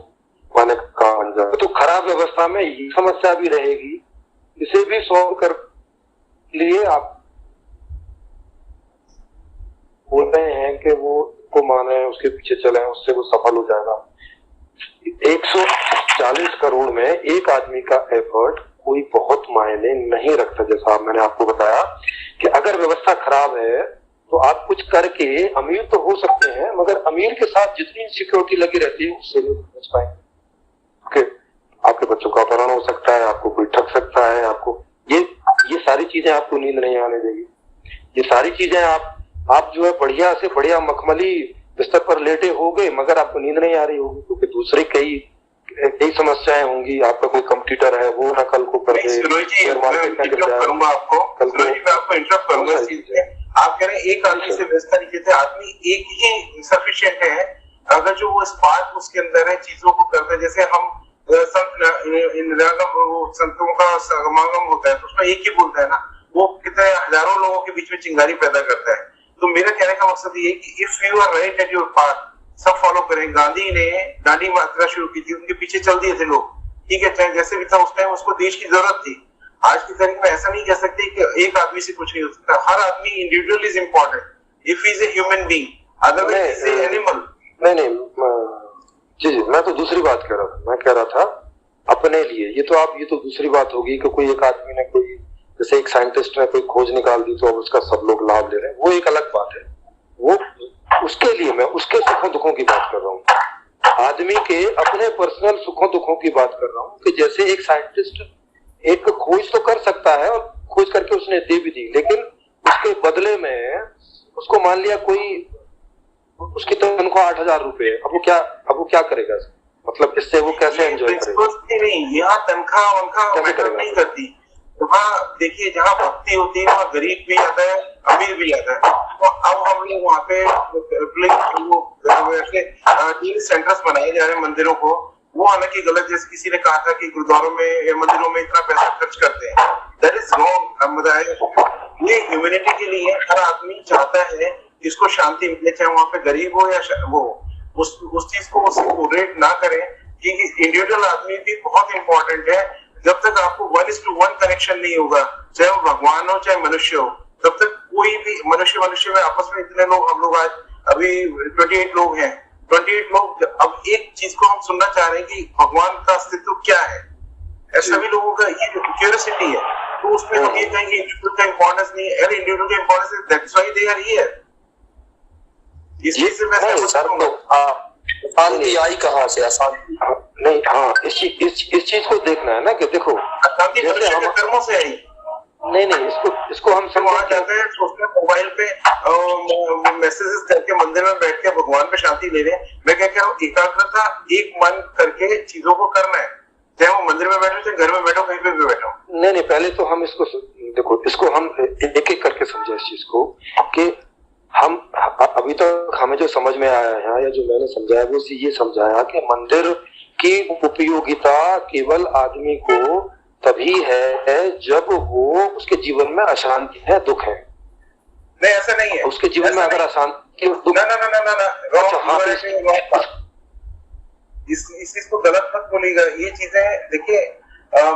पाने का बन जाए। तो खराब व्यवस्था में ये समस्या भी रहेगी, इसे भी सॉल्व कर लिए आप बोल रहे हैं कि वो को माने उसके पीछे चले, उससे वो सफल हो जाएगा। 140 करोड़ में एक आदमी का एफर्ट कोई बहुत मायने नहीं रखता। जैसा मैंने आपको बताया कि अगर व्यवस्था खराब है तो आप कुछ करके अमीर तो हो सकते हैं, मगर अमीर के साथ जितनी सिक्योरिटी लगी रहती है उससे नहीं बच पाएंगे। आपके बच्चों का अपहरण हो सकता है, आपको कोई ठग सकता है, आपको ये सारी चीजें आपको नींद नहीं आने देगी। ये सारी चीजें आप जो है बढ़िया से बढ़िया मखमली बिस्तर पर लेटे हो गए मगर आपको नींद नहीं आ रही होगी, क्योंकि दूसरी कई समस्याएं होंगी। आपका कोई कंप्यूटर है वो ना कल को कर दे, शेयर मार्केट में गिर जाए। मैं आपको इंटरप्ट करूंगा इस चीज में। आप कह रहे हैं एक आदमी से व्यवस्था नहीं कहते, आदमी एक ही सफिशिएंट है अगर जो वो स्पार्क उसके अंदर है चीजों को करता है। जैसे हम संतों का समागम होता है तो उसमें एक ही बोलता है ना, वो कितने हजारों लोगों के बीच में चिंगारी पैदा करता है। तो मेरा कहने का मकसद ये है कि if you are right at your path, सब फॉलो करें। गांधी ने दांडी यात्रा शुरू की थी, उनके पीछे चल दिए थे लोग, ठीक है, चाहे जैसे भी था उस टाइम उसको देश की जरूरत थी। आज की तारीख में ऐसा नहीं कह सकते कि एक आदमी से कुछ नहीं हो सकता। हर आदमी individual is important if he is a human being, otherwise is a animal. नहीं जी, मैं तो दूसरी बात कह रहा था। मैं कह रहा था अपने लिए। ये तो दूसरी बात होगी कि कोई एक आदमी ने कोई, जैसे एक साइंटिस्ट ने कोई खोज निकाल दी तो अब उसका सब लोग लाभ ले रहे हैं, वो एक अलग बात है। वो उसके लिए मैं उसके सुखों दुखों की बात कर रहा हूँ, आदमी के अपने पर्सनल सुखों दुखों की बात कर रहा हूँ। कि जैसे एक साइंटिस्ट एक खोज तो कर सकता है और खोज करके उसने दे भी दी, लेकिन उसके बदले में उसको मान लिया कोई, उसकी तनख्वाह 8,000 रुपए, अब वो क्या करेगा? मतलब इससे वो कैसे एंजॉय करेगा? नहीं, यहाँ तनख्वाह मैटर नहीं करती। वहाँ देखिए, जहाँ भक्ति होती है वहाँ गरीब भी आता है, अमीर भी आता है। तो अब हम लोग वहाँ पे सेंटर्स बनाए जा रहे हैं मंदिरों को, वो हालांकि गलत। जैसे किसी ने कहा था कि गुरुद्वारों में या मंदिरों में इतना पैसा खर्च करते हैं, दैट इज रॉन्ग। ये ह्यूमैनिटी के लिए हर आदमी चाहता है इसको शांति मिले, चाहे वहाँ पे गरीब हो या वो, उस चीज को रेट ना करें। क्योंकि इंडिविजुअल आदमी भी बहुत इंपॉर्टेंट है। जब तक आपको 1:1 कनेक्शन नहीं होगा, चाहे वो भगवान हो चाहे मनुष्य हो, तब तक कोई भी मनुष्य में आपस में इतने लोग, हम लोग आज अभी 28 लोग हैं, 28 लोग। अब एक चीज को हम सुनना चाह रहे हैं कि भगवान का अस्तित्व क्या है, ऐसा भी लोगों का ये क्यूरियोसिटी है। तो उसमें हम ये कहेंगे इंडिविजुअल का इंपॉर्टेंस नहीं है, इंडिविजुअल का इंपॉर्टेंस है, that's why they are here. इसलिए से मैं शांति आई कहाँ से? अशांति नहीं, हाँ, इस चीज को देखना है ना कि देखो, शांति मनुष्य के कर्मों से आई। नहीं, इसको हम वहां जाते हैं, सोचते हैं मोबाइल पे मैसेजेस करके मंदिर में बैठ के भगवान पे शांति ले रहे हैं। मैं क्या कह रहा हूँ, एकाग्रता एक मन करके चीजों को करना है, चाहे वो मंदिर में बैठो चाहे घर में बैठो, कहीं पे भी बैठो। नहीं, पहले तो हम इसको देखो, इसको हम एक एक करके समझे इस चीज को कि हम अभी तक हमें जो समझ में आया है या जो मैंने समझाया वो ये समझाया कि मंदिर की उपयोगिता केवल आदमी को तभी है जब वो उसके जीवन में अशांति है, दुख है। नहीं, ऐसा नहीं है। उसके जीवन में अगर अशांति, इस चीज को गलत मत बोलिएगा। ये चीजें देखिए,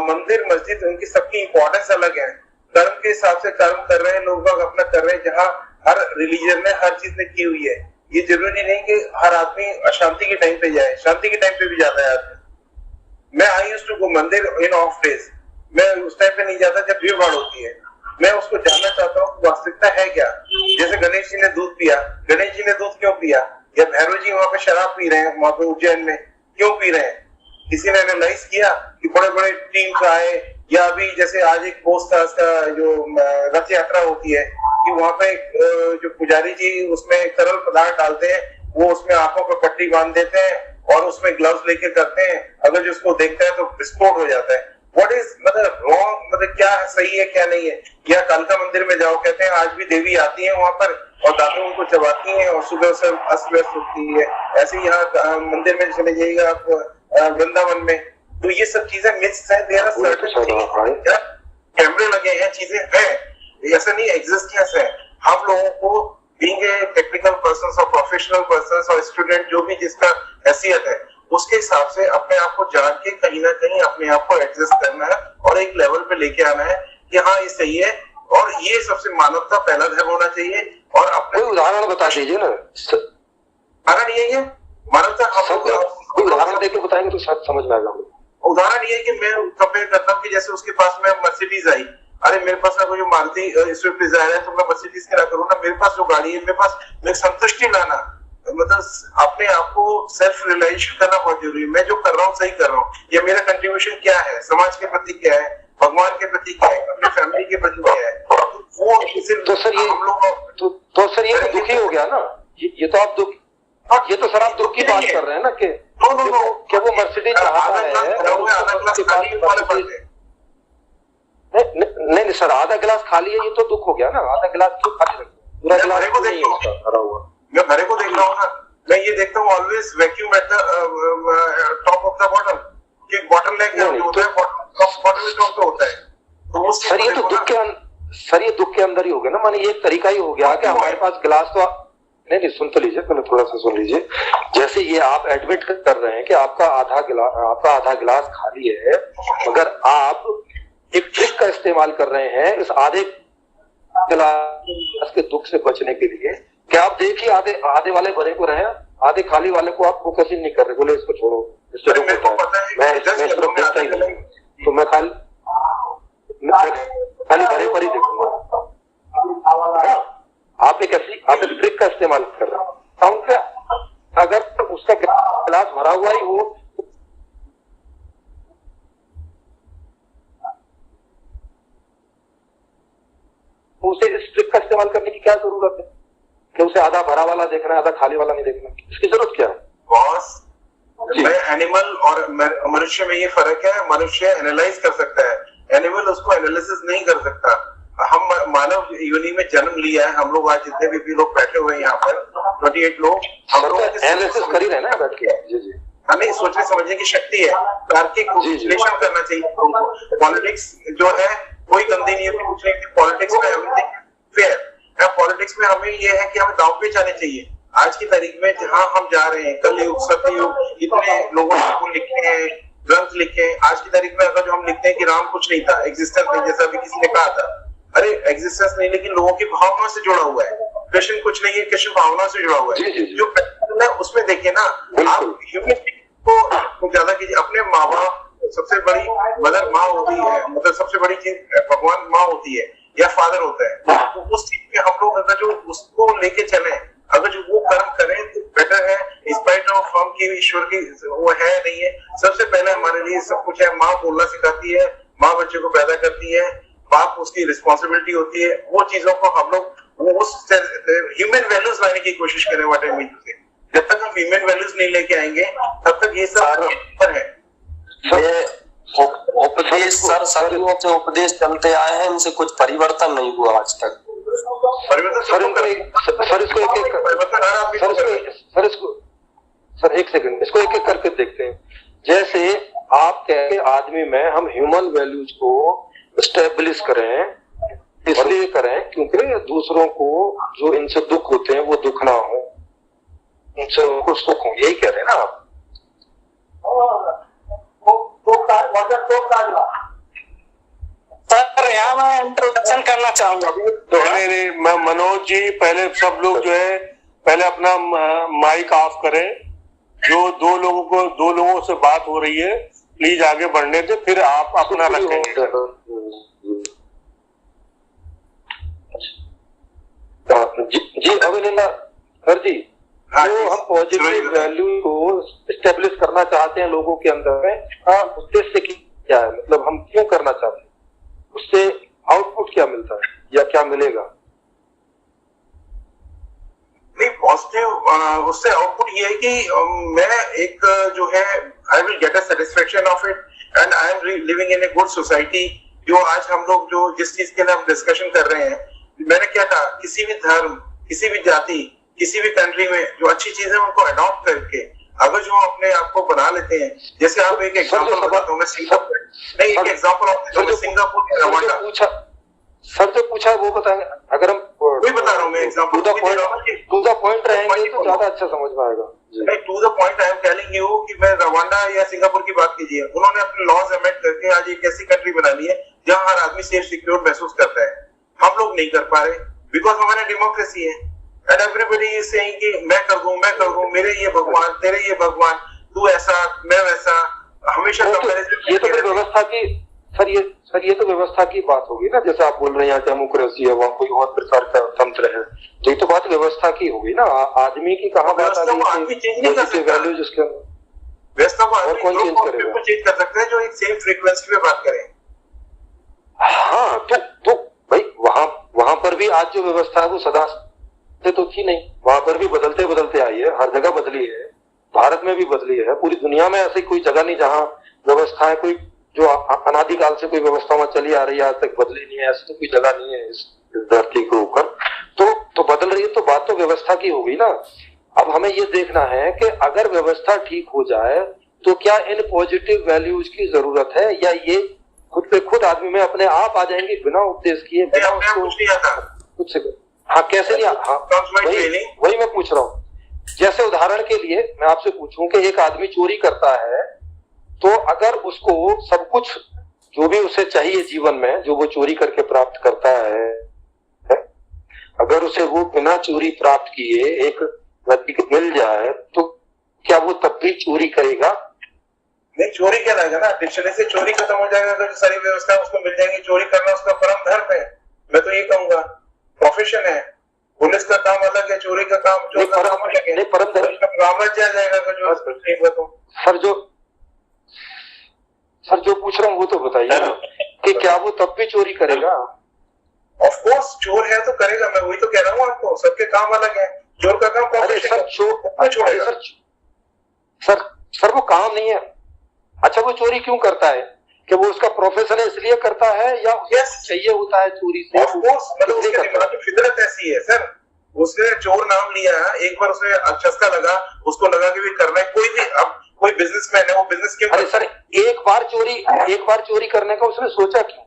मंदिर मस्जिद उनकी सबकी इंपॉर्टेंस अलग है। कर्म के हिसाब से कर्म कर रहे हैं लोग अपना कर रहे हैं, जहाँ हर रिलीजन ने हर चीज ने की हुई है। ये जरूरी नहीं कि हर आदमी अशांति के टाइम पे जाए, शांति के टाइम पे भी जाता है आदमी। मैं आई यूज्ड टू गो मंदिर इन ऑफ डेज, मैं उस टाइम पे नहीं जाता जब भीड़ भाड़ होती है। मैं उसको जानना चाहता हूँ वास्तविकता है क्या। जैसे गणेश जी ने दूध पिया, गणेश जी ने दूध क्यों पिया? या भैरव जी वहां पे शराब पी रहे हैं, वहां पे उज्जैन में क्यों पी रहे हैं? किसी ने एनालाइज किया कि बड़े बड़े टीम्स आए, या अभी जैसे आज एक पोस्ट था उसका जो रथ यात्रा होती है कि वहां पे जो पुजारी जी उसमें तरल पदार्थ डालते हैं, वो उसमें आंखों पर पट्टी बांध देते हैं और उसमें ग्लव्स लेके करते हैं, अगर जिसको देखता है तो विस्फोट हो जाता है। व्हाट इज मतलब रॉन्ग, मतलब क्या सही है क्या नहीं है? या कालका मंदिर में जाओ, कहते हैं आज भी देवी आती है वहां पर और दादू उनको चबाती हैं और सुबह से अस्त व्यस्त होती है। ऐसे ही यहाँ मंदिर में चले जाइएगा आप वृंदावन में, तो ये सब चीजें मिथ्स हैं। देयर आर सर्टेन थिंग्स, कैमरे लगे हैं, चीजें हैं, ऐसा नहीं एग्जिस्टेंस है। हम लोगों को बीइंग ए टेक्निकल पर्सन और प्रोफेशनल पर्सन और स्टूडेंट जो भी जिसका हैसियत है, उसके हिसाब से अपने आप को जान के कहीं ना कहीं अपने आप को एडजस्ट करना है और एक लेवल पे लेके आना है कि हाँ ये सही है। और ये सबसे मानवता पहला धर्म होना चाहिए। और अपने उदाहरण बता दीजिए ना। उदाहरण यही है मानवता। कोई उदाहरण देके बताएंगे तो शायद समझ में आएगा। उदाहरण ये कि मैं कंपेयर करता हूँ कि जैसे उसके पास में मर्सिडीज आई, अरे मेरे पास अगर जो मारुति स्विफ्ट डिजायर है तो मैं मर्सिडीज क्या करूँ ना, मेरे पास जो गाड़ी है मेरे पास मैं संतुष्टि लाना, मतलब अपने आप को सेल्फ रियलाइजेशन करना बहुत जरूरी है। मैं जो कर रहा हूँ सही कर रहा हूँ, या मेरा कंट्रीब्यूशन क्या है, समाज के प्रति क्या है, भगवान के प्रति क्या है, अपनी फैमिली के प्रति क्या है, वो तो सर ये हम लोग तो सर ये तो दुखी हो गया ना। ये तो आप दुख, ये तो सर आप दुख की बात कर रहे हैं ना कि क्या वो मर्सिडीज चाहता है। नहीं सर, आधा गिलास खाली है ये तो दुख हो गया ना। आधा गिलास क्यों खाली रखते, पूरा गिलास नहीं है भरा हुआ। मैं भरे को देख रहा हूँ ना, मैं ये देखता हूँ always vacuum at the top of the bottle, कि बॉटल लेके होता है, बॉटल टॉप पे होता है। तो सर ये तो दुख के अंदर ही हो गया ना। माने ये एक तरीका ही हो गया कि हमारे पास गिलास तो नहीं सुन तो लीजिए, पहले थोड़ा सा सुन लीजिए। जैसे ये आप एडमिट कर रहे हैं कि आपका आधा गिलास खाली है, मगर आप एक ट्रिक का इस्तेमाल कर रहे हैं इस आधे गिलास के दुख से बचने के लिए। क्या आप देखिए आधे वाले भरे को रहे, आधे खाली वाले को आप फोकस ही नहीं कर रहे, बोले इसको छोड़ो, इससे दुख होता है, मैं सिर्फ देखता ही नहीं, तो मैं खाली भरे पर ही देखूंगा। आप एक ट्रिक का इस्तेमाल कर रहे हैं। अगर उसका गिलास भरा हुआ ही हो तो उसे इस ट्रिक का इस्तेमाल करने की क्या जरूरत है कि उसे आधा भरा वाला देखना है, आधा खाली वाला नहीं देखना? इसकी जरूरत क्या है? बॉस, एनिमल और मनुष्य में ये फर्क है, मनुष्य एनालाइज कर सकता है, एनिमल उसको एनालिसिस नहीं कर सकता। हम मानव योनि में जन्म लिया है, हम लोग आज जितने भी लोग बैठे हुए हैं यहाँ पर 28 लोग, हम लोग एनालिसिस कर ही रहे ना बैठ के। जी हमें सोचने समझने की शक्ति है, तार्किक विश्लेषण करना चाहिए। पॉलिटिक्स जो है कोई गंदी नहीं है पूछने की, पॉलिटिक्स में एवरीथिंग फेयर। पॉलिटिक्स में हमें ये है कि हमें दांव पे जाने चाहिए। आज की तारीख में जहां हम जा रहे हैं, कलयुग सतयुग, इतने लोगों ने लिखे हैं, ग्रंथ लिखे हैं। आज की तारीख में अगर जो हम लिखते हैं कि राम कुछ नहीं था, एग्जिस्टेंस नहीं, जैसा भी किसी ने कहा था, अरे एग्जिस्टेंस नहीं, लेकिन लोगों की भावना से जुड़ा हुआ है। कृष्ण कुछ नहीं है, कृष्ण भावना से जुड़ा हुआ है। जो है उसमें देखिए ना, आप ह्यूमन को ज्यादा कीजिए। अपने माँ बाप सबसे बड़ी मदर माँ होती है, मतलब सबसे बड़ी चीज भगवान माँ होती है या फादर होता है। तो उस चीज में हम लोग अगर जो उसको लेके चले, अगर जो वो कर्म करें तो बेटर है, स्पाइट ऑफ हम की ईश्वर की वो है नहीं है। सबसे पहले हमारे लिए सब कुछ है, माँ बोलना सिखाती है, माँ बच्चे को पैदा करती है, बाप उसकी रिस्पॉन्सिबिलिटी होती है। वो चीजों को हम लोग उस ह्यूमन वैल्यूज लाने की कोशिश करें। व्हाट आई मीन टू से, जब तक हम ह्यूमन वैल्यूज नहीं लेके आएंगे तब तक ये सब पर है। उपदेश सर सदियों से उपदेश चलते आए हैं, इनसे कुछ परिवर्तन नहीं हुआ आज तक। एक सेकंड, इसको एक एक करके देखते हैं। जैसे आप कहते आदमी में हम ह्यूमन वैल्यूज को स्टेब्लिश करें, इसलिए करें क्योंकि दूसरों को जो इनसे दुख होते हैं वो दुख ना हो, इनसे उनको सुख हो, यही कह रहे हैं ना आप? सर यहाँ मैं इंट्रोडक्शन करना चाहूंगा। नहीं, मनोज जी पहले सब लोग जो है पहले अपना माइक ऑफ करें। जो दो लोगों से बात हो रही है प्लीज आगे बढ़ने दे, फिर आप अपना रखेंगे। जी अभिनंदन सर जी, जो हम पॉजिटिव वैल्यू को स्टेब्लिश करना चाहते हैं लोगों के अंदर में, उद्देश्य क्या है, मतलब हम क्यों करना चाहते हैं, उससे आउटपुट क्या मिलता है या क्या मिलेगा? नहीं, पॉजिटिव उससे आउटपुट ये है कि मैं एक जो है I will get a satisfaction of it and I am living in a good society. जो आज हम लोग जो जिस चीज के लिए हम डिस्कशन कर रहे हैं, मैंने क्या कहा, किसी भी धर्म, किसी भी जाति, किसी भी कंट्री में जो अच्छी चीजें उनको अडॉप्ट करके अगर जो अपने आप को बना लेते हैं, जैसे आप एक एग्जांपल बताता हूँ मैं सिंगापुर, नहीं एक एग्जांपल सिंगापुर रवांडा। सर जो पूछा वो बताएंगे, अगर हम वही बता रहा हूँ मैं एग्जांपल टू द पॉइंट रहेंगे तो ज्यादा अच्छा समझ में आएगा। नहीं, to the point I am telling you कि मैं रवांडा या सिंगापुर की बात कीजिए, उन्होंने अपने लॉज अमेंड करके आज एक ऐसी कंट्री बना ली है जहाँ हर आदमी सेफ सिक्योर महसूस करता है। हम लोग नहीं कर पा रहे बिकॉज हमारे डेमोक्रेसी है एंड एवरीबॉडी इज सेइंग कि मैं कर दूं, मेरे ये भगवान, तेरे ये भगवान, तू ऐसा मैं वैसा, हमेशा कंपैरिजन। ये तो फिर व्यवस्था की सर ये तो व्यवस्था की बात होगी ना, जैसे आप बोल रहे हैं यहाँ डेमोक्रेसी है, वहाँ कोई और प्रकार का तंत्र है, तो ये तो बात व्यवस्था की होगी ना, आदमी की कहाँ बात आ गई? वैल्यू जिसके व्यवस्था को और कौन चेंज करेगा? चेंज कर सकते हैं जो एक सेम फ्रीक्वेंसी पे बात करें। हाँ तो भाई वहां पर भी आज जो व्यवस्था है वो सदा से तो थी नहीं, वहां पर भी बदलते बदलते आई है, हर जगह बदली है, भारत में भी बदली है, पूरी दुनिया में ऐसी कोई जगह नहीं जहाँ व्यवस्थाएं कोई जो अनादिकाल से कोई व्यवस्था में चली आ रही है आज तक बदली नहीं है, ऐसी तो कोई जगह नहीं है इस धरती के ऊपर। तो बदल रही है तो बात तो व्यवस्था की होगी ना। अब हमें ये देखना है कि अगर व्यवस्था ठीक हो जाए तो क्या इन पॉजिटिव वैल्यूज की जरूरत है या ये खुद पे खुद आदमी में अपने आप आ जाएंगे बिना उपदेश किए, बिना कुछ से? हाँ, कैसे नहीं? हाँ, वही मैं पूछ रहा हूँ। जैसे उदाहरण के लिए मैं आपसे पूछूं कि एक आदमी चोरी करता है, तो अगर उसको सब कुछ जो भी उसे चाहिए जीवन में, जो वो चोरी करके प्राप्त करता है, अगर उसे वो बिना चोरी प्राप्त किए एक व्यक्ति को मिल जाए, तो क्या वो तब भी चोरी करेगा? नहीं, चोरी क्या रहेगा ना, डिक्शनरी से चोरी खत्म हो जाएगा, अगर सारी व्यवस्था उसको मिल जाएगी। चोरी करना उसका परम धर्म है, मैं तो ये कहूंगा, प्रोफेशन है। पुलिस का काम अलग है, चोरी का काम जो परम धर्म जाएगा। सर जो पूछ रहा हूँ वो तो बताइए कि क्या वो तब भी चोरी करेगा? ऑफ कोर्स चोर है तो करेगा, मैं वही तो कह रहा हूँ आपको, सबके काम अलग है। चोर का काम प्रोफेशन है। सर वो काम नहीं है। अच्छा, वो चोरी क्यों करता है? कि वो उसका प्रोफेशन है इसलिए करता है या चाहिए होता है चोरी से? ऑफ कोर्स, मतलब उसके दिमाग में फितरत ऐसी है सर। उसने चोर नाम लिया, एक बार उसे चस्का लगा, उसको लगा कि भी करना है। कोई भी अब कोई बिजनेसमैन है, वो बिजनेस क्यों? अरे सर, एक बार चोरी करने का उसने सोचा क्यों?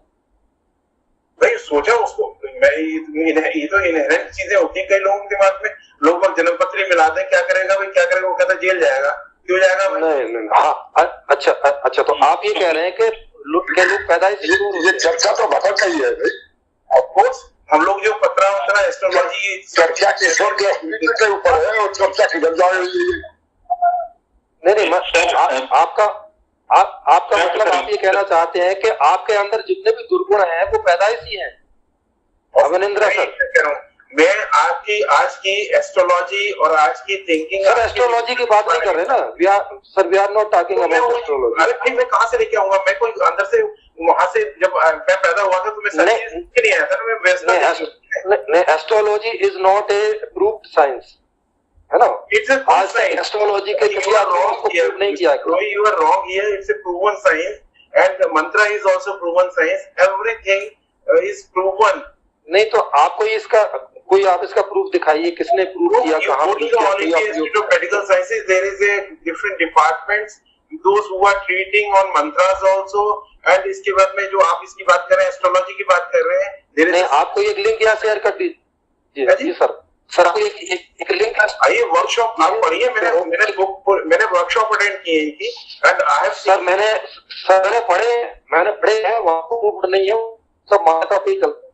भाई सोचा उसको, ये तो इनहेरेंट चीजें होती है कई लोगों के दिमाग में। लोग जन्म पत्री मिलाते हैं, क्या करेगा भाई, क्या करेगा? वो कहता है जेल जाएगा। क्यों जाएगा भाई? नहीं, हाँ, अच्छा, तो आप ये कह रहे हैं कि लोग पैदाइश, ये चर्चा तो बहुत सही है भाई। ऑफ कोर्स, हम लोग जो पत्रा एस्ट्रोलॉजी चर्चा के ऊपर है और चर्चा की नहीं, आपका मतलब आप ये कहना चाहते हैं कि आपके अंदर जितने भी दुर्गुण हैं वो पैदाइशी हैं? अवनिंद्र सर, मैं आपकी आज की एस्ट्रोलॉजी और आज की थिंकिंग, सर एस्ट्रोलॉजी की बात नहीं कर रहे ना, we are not talking about astrology. अरे फिर मैं कहाँ से लेके आऊंगा? मैं कोई अंदर से वहां से जब मैं पैदा हुआ था तो मैं नहीं आया था मैं। Astrology is not a proved science, है ना? आज एस्ट्रोलॉजी के किसी को प्रूव नहीं किया। You are wrong here, it's a proven science and mantra is also proven science, everything is proven. नहीं तो आपको इसका आप इसका प्रूफ दिखाइए, किसने प्रूव किया, कहां प्रूव किया? Medical sciences there is a different departments, those who are treating on mantras also, and इसके बाद में जो आप इसकी बात कर रहे हैं, एस्ट्रोलॉजी की बात कर रहे हैं, नहीं आपको एक लिंक यहाँ शेयर कर दीजिए। जी सर आपको एक लिंक आइए, वर्कशॉप आप पढ़िए। मैंने वर्कशॉप अटेंड की है इनकी, एंड आई हैव सर मैंने पढ़े हैं, वहां को नहीं है, सब माता पे ही चलता।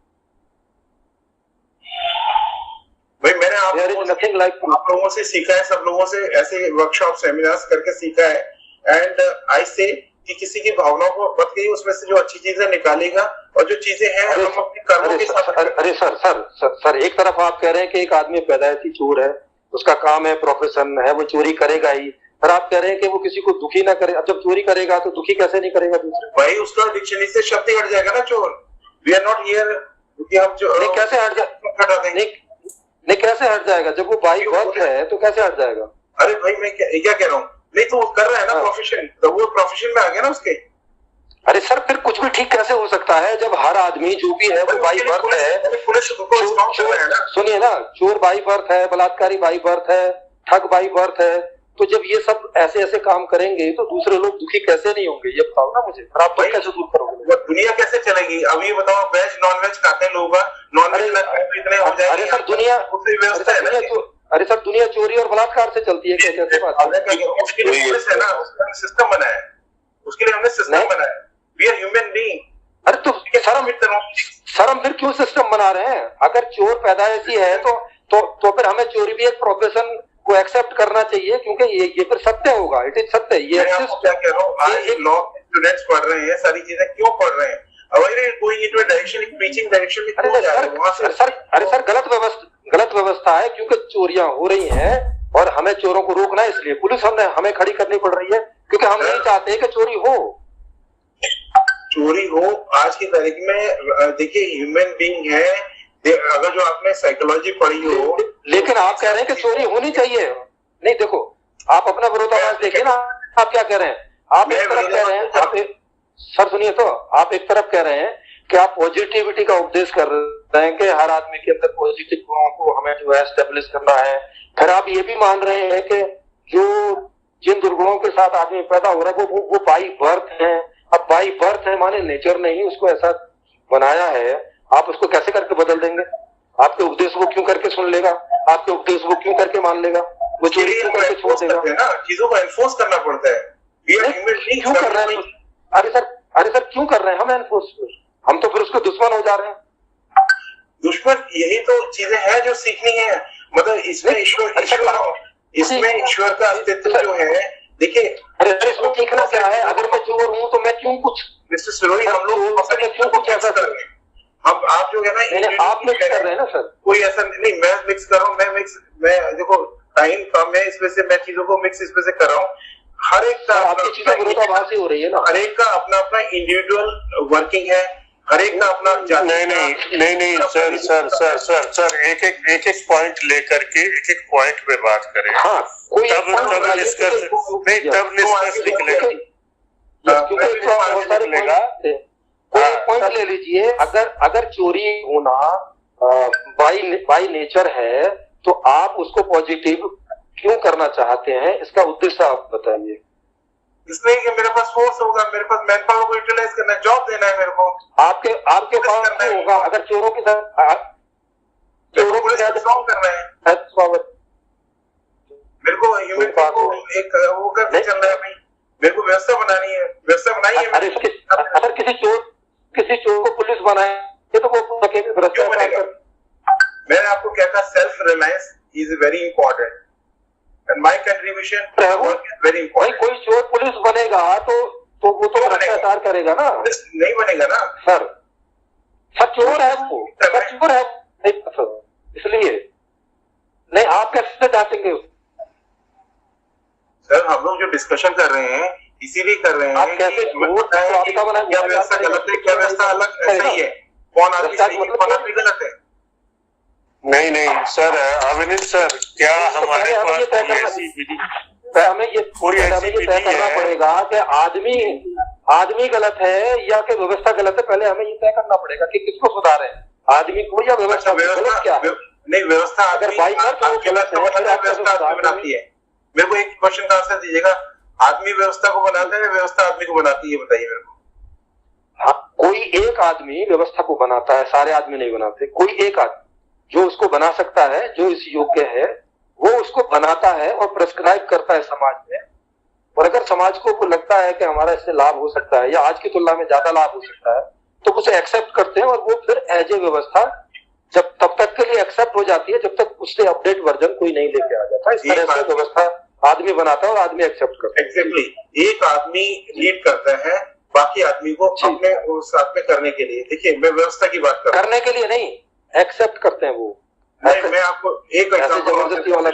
भाई मैंने आप लोगों से सीखा है, सब लोगों से ऐसे वर्कशॉप सेमिनार्स करके सीखा है, एंड आई से कि किसी की भावनाओं को मत कहिए, उसमें से जो अच्छी चीजें निकालेगा और जो चीजें हैं हम अपने कर्मों के साथ। अरे सर, एक तरफ आप कह रहे हैं कि एक आदमी पैदाइशी चोर है, उसका काम है, प्रोफेशन है, वो चोरी करेगा ही। पर आप कह रहे हैं कि वो किसी को दुखी ना करे। अब जब चोरी करेगा तो दुखी कैसे नहीं करेगा दूसरे? भाई उसका डिक्शनरी से शब्द ही हट जाएगा ना चोर। वी आर नॉट हियर क्योंकि हम जो नहीं कैसे हट जाएगा? नहीं कैसे हट जाएगा? जब वो बाई बर्थ है तो कैसे हट जाएगा? अरे भाई मैं क्या कह रहा हूँ, नहीं तो वो कर रहा है ना प्रोफेशन, तो वो प्रोफेशन में आ गया ना उसके। अरे सर फिर कुछ भी ठीक कैसे हो सकता है जब हर आदमी जो भी है वो बाई बर्थ है? सुनिए ना, चोर बाई बर्थ है, बलात्कारी बाई बर्थ है, ठग बाई बर्थ है। तो जब ये सब ऐसे ऐसे काम करेंगे तो दूसरे लोग दुखी कैसे नहीं होंगे? ये बताओ ना मुझे। और आप कैसे दूर करोगे? दुनिया कैसे चलेगी? अब ये बताओ, वेज नॉन वेज खाते हैं लोग, नॉन वेज इतने हो जाएंगे। अरे सर दुनिया, अरे सर दुनिया चोरी और बलात्कार से चलती है क्या? कैसे बात? उसके लिए है ना, उसका सिस्टम बना है, उसके लिए हमने सिस्टम बनाया। We are human being. अरे तो सर हम फिर क्यों सिस्टम बना रहे हैं? अगर चोर पैदाइशी है तो फिर हमें चोरी भी एक प्रोफेशन को एक्सेप्ट करना चाहिए, क्योंकि ये फिर सत्य होगा। इट इज सत्य। ये क्या कह रहा हूँ, आज लॉ स्टूडेंट्स पढ़ रहे हैं, सारी चीजें क्यों पढ़ रहे हैं? अरे सर गलत व्यवस्था है, क्योंकि चोरियां हो रही हैं और हमें चोरों को रोकना है, इसलिए पुलिस हमें खड़ी करनी पड़ रही है, क्योंकि हम नहीं चाहते कि चोरी हो। आज की तारीख में देखिए, ह्यूमन बीइंग है, अगर जो आपने साइकोलॉजी पढ़ी हो। लेकिन आप कह रहे हैं कि चोरी होनी चाहिए। नहीं देखो, आप अपना विरोधाभास देखिए ना, आप क्या कह रहे हैं? आप एक तरफ कह रहे हैं, सर सुनिए तो, आप एक तरफ कह रहे हैं कि आप पॉजिटिविटी का उपदेश कर रहे हैं कि हर आदमी के अंदर पॉजिटिव गुणों को हमें जो है एस्टेब्लिश करना है। फिर आप ये भी मान रहे हैं कि जो जिन दुर्गुणों के साथ आदमी पैदा हो रहा है वो बाई बर्थ है। अब बाई बर्थ है माने नेचर ने ही उसको ऐसा बनाया है, आप उसको कैसे करके बदल देंगे? आपके उपदेश वो क्यों करके सुन लेगा? आपके उपदेश वो क्यों करके मान लेगा? वो चोरी क्यों करके छोड़ देगा? चीजों को एनफोर्स करना पड़ता है। क्यों कर रहे हैं? अरे सर क्यों कर रहे हैं हम एनफोर्स? हम तो फिर उसके दुश्मन हो जा रहे हैं। दुश्मन, यही तो चीजें हैं जो सीखनी है। मतलब इसमें ईश्वर का अस्तित्व जो है, देखिए। अरे इसमें सीखना क्या है? अगर मैं चोर हूँ तो मैं क्यों कुछ मिस्टर सिरोही, हम लोग क्यों कुछ ऐसा कर रहे हैं? हम आप जो है ना, आप मिक्स कर रहे हैं ना सर। कोई ऐसा नहीं, मैं मिक्स कर रहा हूँ। मैं देखो टाइम कम है, इस वजह से मैं चीजों को मिक्स इस वजह से कर रहा हूँ। हर एक का विरोधाभासी हो रही है ना, हर एक का अपना अपना इंडिविजुअल वर्किंग है, हर एक का अपना। नहीं सर एक पॉइंट लेकर के एक पॉइंट पे बात करें। हाँ, तब निष्कर्ष निकलेगा। पॉइंट ले लीजिए। अगर चोरी होना बाई नेचर है तो आप उसको पॉजिटिव क्यों करना चाहते हैं? इसका उद्देश्य आप बताइए। इसलिए कि मेरे पास फोर्स होगा, मेरे पास मैन पावर को यूटिलाइज करना है, जॉब देना है मेरे को। आपके पास नहीं होगा अगर चोरों के साथ सॉल्व करना है। मेरे को ह्यूमन को एक वो करके चल रहा है भाई, मेरे को व्यवस्था बनानी है, व्यवस्था बनाई है। अगर किसी चोर को पुलिस बनाए तो वो भ्रष्टाचार। मैंने आपको क्या कहा, self reliance is very important and my contribution is very important. कोई चोर पुलिस बनेगा तो वो तो भ्रष्टाचार करेगा ना। नहीं बनेगा ना सर चोर है वो, चोर है नहीं, इसलिए नहीं। आप कैसे जांचेंगे? सर हम लोग जो डिस्कशन कर रहे हैं इसीलिए कर रहे हैं। आप कैसे क्या व्यवस्था गलत है, क्या व्यवस्था अलग सही है, कौन आदमी सही है, कौन आदमी गलत है? नहीं सर, अविनीत सर, क्या हमारे पास ऐसी विधि, हमें ये तय करना पड़ेगा कि आदमी गलत है या कि व्यवस्था गलत है? पहले हमें ये तय करना पड़ेगा कि किसको सुधारें, आदमी को या व्यवस्था? व्यवस्था क्या नहीं, व्यवस्था अगर बाई व्यवस्था बनाती है। मेरे को एक क्वेश्चन का आंसर दीजिएगा, आदमी व्यवस्था को बनाता है, व्यवस्था आदमी को बनाती है? बताइए मेरे को। हाँ, कोई एक आदमी व्यवस्था को बनाता है, सारे आदमी नहीं बनाते। कोई एक आदमी जो उसको बना सकता है, जो इस योग्य है, वो उसको बनाता है और प्रेस्क्राइब करता है समाज में। और अगर समाज को लगता है कि हमारा इससे लाभ हो सकता है या आज की तुलना में ज्यादा लाभ हो सकता है तो उसे एक्सेप्ट करते हैं और वो फिर एज ए व्यवस्था जब तब तक के लिए एक्सेप्ट हो जाती है जब तक उससे अपडेट वर्जन कोई नहीं लेके आ जाता। इस तरह से व्यवस्था आदमी बनाता है और आदमी एक्सेप्ट करता है। एग्जैक्टली, एक आदमी लीड करता है बाकी आदमी को अपने साथ में करने के लिए। देखिए मैं व्यवस्था की बात कर रहा हूं, करने के लिए नहीं, एक्सेप्ट करते हैं वो। मैं आपको एक जबरदस्ती वाला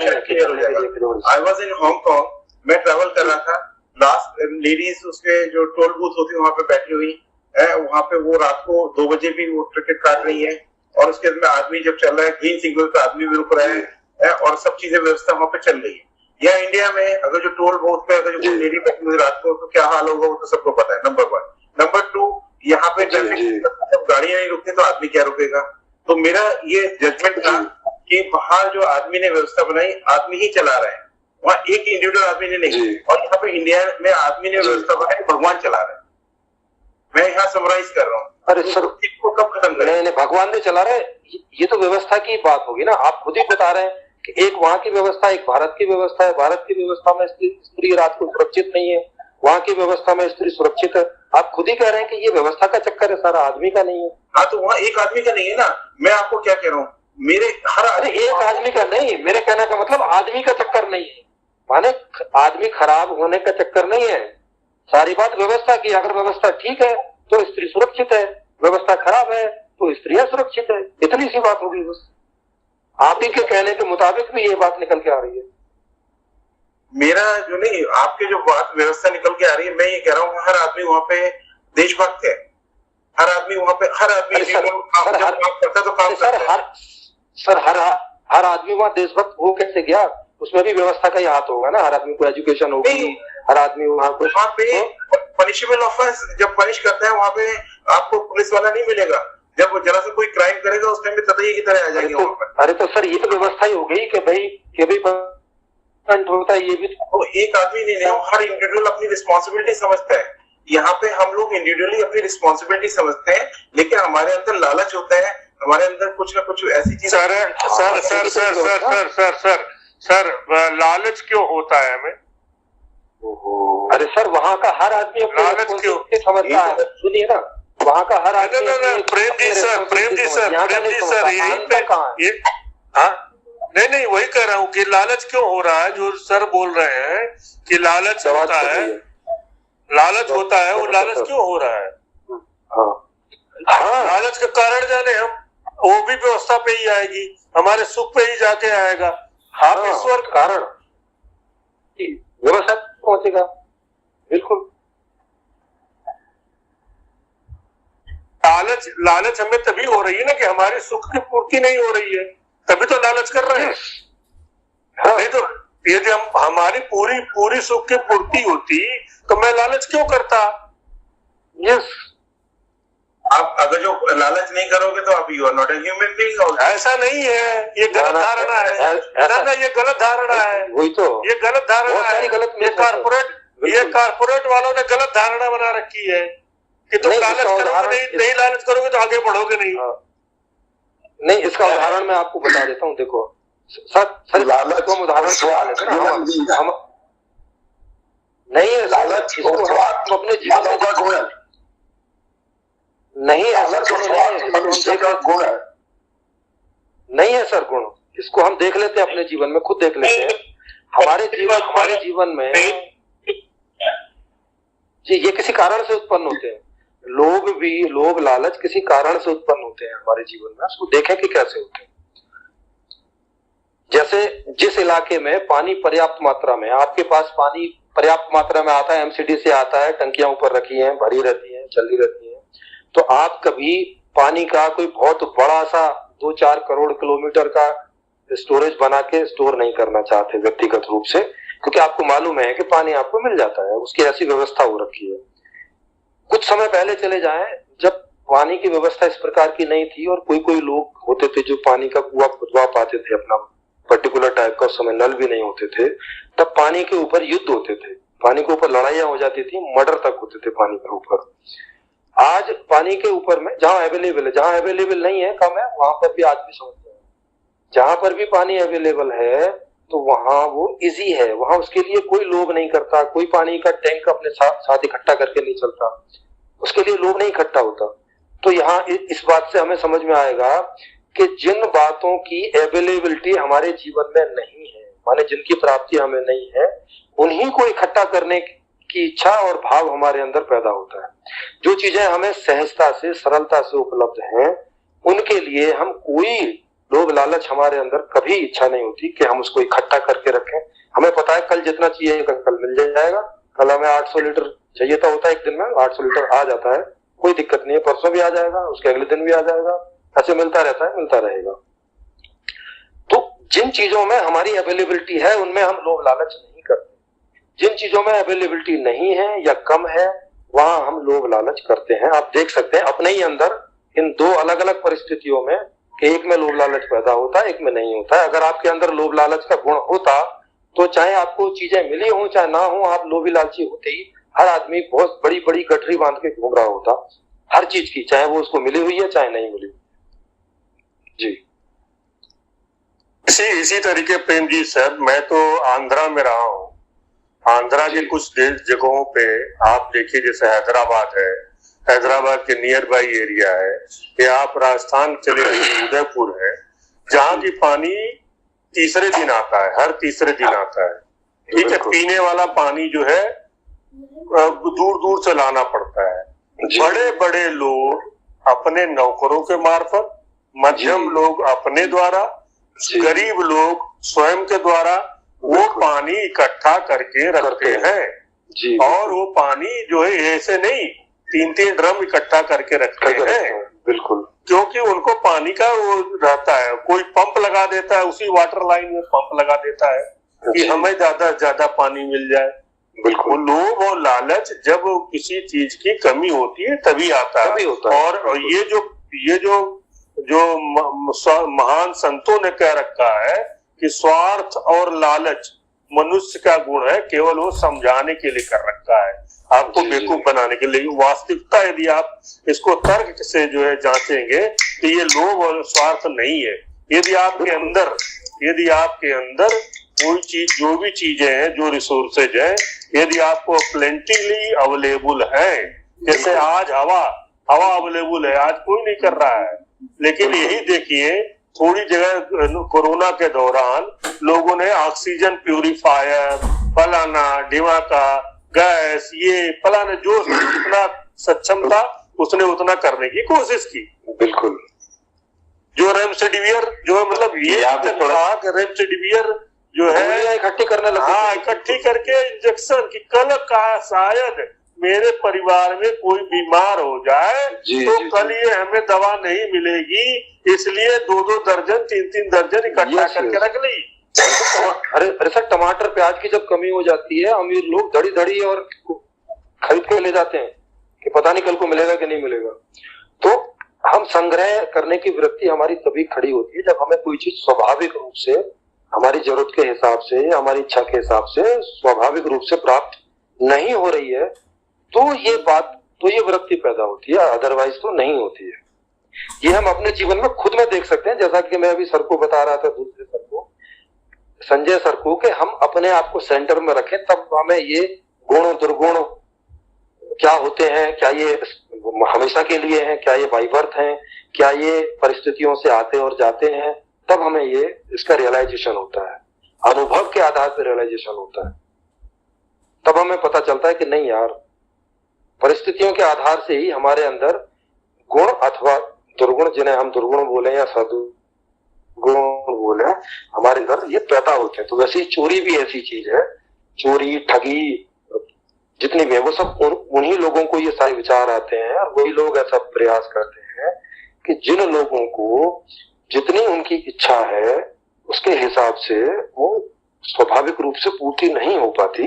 आई वॉज इन हांगकॉन्ग, मैं ट्रेवल कर रहा था, लास्ट लेडीज उसके जो टोल बूथ होती है वहां पे बैठी हुई है, वहां पे वो रात को 2 बजे भी वो टिकट काट रही है, और उसके बाद आदमी जब चल रहा है ग्रीन सिग्नल पे आदमी भी रुक रहा है और सब चीजें व्यवस्था वहां पे चल रही है। या इंडिया में अगर जो टोल बूथ पे अगर जो लेडी बैठी हुई रात को तो क्या हाल होगा वो तो सबको पता है, नंबर 1। नंबर 2, यहाँ पे ट्रैफिक जब गाड़ियां नहीं रुकती तो आदमी क्या रुकेगा। तो मेरा ये जजमेंट था कि बाहर जो आदमी ने व्यवस्था बनाई आदमी ही चला रहा है, वहाँ एक इंडिविजुअल आदमी ने नहीं, और यहाँ पे इंडिया में आदमी ने व्यवस्था बनाई, भगवान चला रहा है। मैं यहाँ समराइज कर रहा हूँ। अरे सर, इसको कब खत्म करें? नहीं, भगवान ने चला रहे, ये तो व्यवस्था की बात होगी ना। आप खुद ही बता रहे हैं कि एक वहाँ की व्यवस्था, एक भारत की व्यवस्था है। भारत की व्यवस्था में स्त्री रात को सुरक्षित नहीं है, वहाँ की व्यवस्था में स्त्री सुरक्षित है। आप खुद ही कह रहे हैं कि ये व्यवस्था का चक्कर है, सारा आदमी का नहीं है। हाँ, तो वहाँ एक आदमी का नहीं है ना। मैं आपको क्या कह रहा हूँ, मेरे हर अरे एक आदमी का नहीं, मेरे कहने का मतलब आदमी का चक्कर नहीं है, माने आदमी खराब होने का चक्कर नहीं है। सारी बात व्यवस्था की। अगर व्यवस्था ठीक है तो स्त्री सुरक्षित है, व्यवस्था खराब है तो स्त्रियां सुरक्षित है, इतनी सी बात होगी बस। आप ही के कहने के मुताबिक भी ये बात निकल के आ रही है। मेरा जो नहीं, आपके जो बात व्यवस्था निकल के आ रही है, मैं ये कह रहा हूँ हर आदमी वहाँ पे देशभक्त है, हर आदमी वहाँ पे, हर आदमी काम करता तो काम करता है। हर आदमी वहाँ देशभक्त हो कैसे गया? उसमें भी व्यवस्था का ही हाथ होगा ना। हर आदमी को एजुकेशन होगी, हर आदमी वहाँ पे पनिशेबल ऑफेंस जब पनिश करता है वहाँ पे आपको पुलिस वाला नहीं मिलेगा। जब वो जरा से कोई क्राइम करेगा उस टाइम पे ततैया की तरह आ जाएंगे वहाँ पर। अरे तो सर, ये तो व्यवस्था ही हो गई कि भाई होता है, ये भी तो एक आदमी नहीं, हर इंडिविजुअल अपनी रिस्पॉन्सिबिलिटी समझता है। यहाँ पे हम लोग इंडिविजुअली अपनी रिस्पॉन्सिबिलिटी समझते हैं, लेकिन हमारे अंदर लालच होता है, हमारे अंदर कुछ ना कुछ ऐसी चीज। सर लालच क्यों होता है हमें? अरे सर, वहाँ का हर आदमी लालच क्यों समझता है? सुनिए ना, वहाँ का हर आदमी। प्रेम जी सर यही पे नहीं वही कह रहा हूँ कि लालच क्यों हो रहा है। जो सर बोल रहे हैं कि लालच होता है, लालच होता है, वो लालच क्यों हो रहा है? लालच का कारण जाने हम, वो भी व्यवस्था पे ही आएगी, हमारे सुख पे ही जाके आएगा। आप ईश्वर कारण व्यवस्था पहुंचेगा, बिल्कुल। लालच हमें तभी हो रही है ना कि हमारी सुख की पूर्ति नहीं हो रही है, तभी तो लालच कर रहे हैं। नहीं तो यदि हम हमारी पूरी सुख की पूर्ति होती तो मैं लालच क्यों करता? यस, आप अगर जो लालच नहीं करोगे तो आप you are not a human being. ऐसा नहीं है, ये गलत धारणा है ना, ये गलत धारणा है। वही तो, ये गलत धारणा है। ये कारपोरेट वालों ने गलत धारणा बना रखी है कि तुम लालच करोगे, नहीं लालच करोगे तो आगे बढ़ोगे नहीं। नहीं, इसका उदाहरण मैं आपको बता देता हूँ। देखो सर, लालच को उदाहरण नहीं है, लालच अपने जीवन का गुण है। नहीं है गुण है, नहीं है सर गुण। इसको हम देख लेते हैं अपने जीवन में, खुद देख लेते हैं। हमारे जीवन में जी ये किसी कारण से उत्पन्न होते हैं। लोभ लालच किसी कारण से उत्पन्न होते हैं हमारे जीवन में। उसको देखें कि कैसे होते हैं। जैसे जिस इलाके में पानी पर्याप्त मात्रा में, आपके पास पानी पर्याप्त मात्रा में आता है, एमसीडी से आता है, टंकियां ऊपर रखी हैं, भरी रहती हैं, चली रहती हैं, तो आप कभी पानी का कोई बहुत बड़ा सा 2-4 करोड़ किलोमीटर का स्टोरेज बना के स्टोर नहीं करना चाहते व्यक्तिगत रूप से, क्योंकि आपको मालूम है कि पानी आपको मिल जाता है, उसकी ऐसी व्यवस्था हो रखी है। कुछ समय पहले चले जाएं, जब पानी की व्यवस्था इस प्रकार की नहीं थी और कोई लोग होते थे जो पानी का कुआं खुदवा पाते थे अपना पर्टिकुलर टाइप का, उस समय नल भी नहीं होते थे, तब पानी के ऊपर युद्ध होते थे, पानी के ऊपर लड़ाइयां हो जाती थी, मर्डर तक होते थे पानी के ऊपर। आज पानी के ऊपर में जहां अवेलेबल है, जहां अवेलेबल नहीं है, कम है, वहां पर भी आदमी समझते हैं। जहां पर भी पानी अवेलेबल है तो वहां वो इजी है, वहां उसके लिए कोई लोभ नहीं करता, कोई पानी का टैंक अपने साथ इकट्ठा करके नहीं चलता, उसके लिए लोभ नहीं इकट्ठा होता। तो यहाँ इस बात से हमें समझ में आएगा कि जिन बातों की अवेलेबिलिटी हमारे जीवन में नहीं है, माने जिनकी प्राप्ति हमें नहीं है, उन्हीं को इकट्ठा करने की इच्छा और भाव हमारे अंदर पैदा होता है। जो चीजें हमें सहजता से, सरलता से उपलब्ध हैं, उनके लिए हम कोई लोभ लालच हमारे अंदर कभी इच्छा नहीं होती कि हम उसको इकट्ठा करके रखें। हमें पता है कल जितना चाहिए कल मिल जाएगा। कल हमें 800 लीटर चाहिए था, होता है एक दिन में 800 लीटर आ जाता है, कोई दिक्कत नहीं है, परसों भी आ जाएगा, उसके अगले दिन भी आ जाएगा, ऐसे मिलता रहता है, मिलता रहेगा। तो जिन चीजों में हमारी अवेलेबिलिटी है उनमें हम लोभ लालच नहीं करते, जिन चीजों में अवेलेबिलिटी नहीं है या कम है वहां हम लोभ लालच करते हैं। आप देख सकते हैं अपने ही अंदर इन दो अलग अलग परिस्थितियों में कि एक में लोभ लालच पैदा होता है, एक में नहीं होता है। अगर आपके अंदर लोभ लालच का गुण होता तो चाहे आपको चीजें मिली हो चाहे ना हो, आप लोभी लालची होते ही हर आदमी बहुत बड़ी बड़ी गठरी बांध के घूम रहा होता हर चीज की, चाहे वो उसको मिली हुई है चाहे नहीं मिली। जी इसी तरीके प्रेम जी सर, मैं तो आंध्रा में रहा हूँ। आंध्रा के कुछ जगहों पे आप देखिए, जैसे हैदराबाद है, हैदराबाद के नियर बाई एरिया है, या आप राजस्थान चले गए उदयपुर है, जहाँ की पानी तीसरे दिन आता है, हर तीसरे दिन आता है। ठीक है, पीने वाला पानी जो है दूर दूर से लाना पड़ता है। बड़े बड़े लोग अपने नौकरों के मार्फत, मध्यम लोग अपने द्वारा, गरीब लोग स्वयं के द्वारा वो पानी इकट्ठा करके रखते हैं। और वो पानी जो है ऐसे नहीं 3-3 ड्रम इकट्ठा करके रखते हैं, बिल्कुल, क्योंकि उनको पानी का वो रहता है। कोई पंप लगा देता है, उसी वाटर लाइन में पंप लगा देता है कि हमें ज्यादा पानी मिल जाए। बिल्कुल, लोभ और लालच जब किसी चीज की कमी होती है तभी आता है। और ये जो महान संतों ने कह रखा है कि स्वार्थ और लालच मनुष्य का गुण है, केवल वो समझाने के लिए कर रखा है, आपको बेवकूफ बनाने के लिए। वास्तविकता यदि आप इसको तर्क से जो है जांचेंगे तो ये लोभ और स्वार्थ नहीं है। यदि आपके अंदर कोई चीज, जो भी चीजें हैं, जो रिसोर्सेज है, यदि आपको प्लेंटीली अवेलेबल है, जैसे आज हवा अवेलेबल है, आज कोई नहीं कर रहा है, लेकिन यही देखिए थोड़ी जगह कोरोना के दौरान लोगों ने ऑक्सीजन प्यूरिफायर, फलाना ढिमाका, गैस, ये फलाना, जो जितना सक्षम था उसने उतना करने की कोशिश की। बिल्कुल, जो रेमडेसिविर जो है, मतलब ये रेमडेसिविर जो है इकट्ठी करने लगा, हाँ, इकट्ठी करके इंजेक्शन की, कल का शायद मेरे परिवार में कोई बीमार हो जाए तो कल ये हमें दवा नहीं मिलेगी, इसलिए 2-2 दर्जन 3-3 दर्जन इकट्ठा करके रख ली। अरे सर, टमाटर प्याज की जब कमी हो जाती है, अमीर लोग धड़ी और खरीद के ले जाते हैं कि पता नहीं कल को मिलेगा कि नहीं मिलेगा। तो हम संग्रह करने की वृत्ति हमारी तभी खड़ी होती है जब हमें कोई चीज स्वाभाविक रूप से, हमारी जरूरत के हिसाब से, हमारी इच्छा के हिसाब से स्वाभाविक रूप से प्राप्त नहीं हो रही है, तो ये वृत्ति पैदा होती है, अदरवाइज तो नहीं होती है। ये हम अपने जीवन में खुद में देख सकते हैं, जैसा कि मैं अभी सर को बता रहा था, दूसरे सर को, संजय सर को, कि हम अपने आप को सेंटर में रखें, तब हमें ये गुण दुर्गुण क्या होते हैं, क्या ये हमेशा के लिए हैं, क्या ये बाय बर्थ हैं, क्या ये परिस्थितियों से आते और जाते हैं, तब हमें ये इसका रियलाइजेशन होता है, अनुभव के आधार पर रियलाइजेशन होता है। तब हमें पता चलता है कि नहीं यार, परिस्थितियों के आधार से ही हमारे अंदर गुण अथवा दुर्गुण, जिन्हें हम दुर्गुण बोले या सदगुण बोले, हमारे अंदर ये पैदा होते हैं। तो वैसे ही चोरी भी ऐसी चीज है, चोरी, ठगी जितनी भी है, वो सब उन्हीं लोगों को ये सारे विचार आते हैं, और वही लोग ऐसा प्रयास करते हैं कि जिन लोगों को जितनी उनकी इच्छा है उसके हिसाब से वो स्वाभाविक रूप से पूर्ति नहीं हो पाती,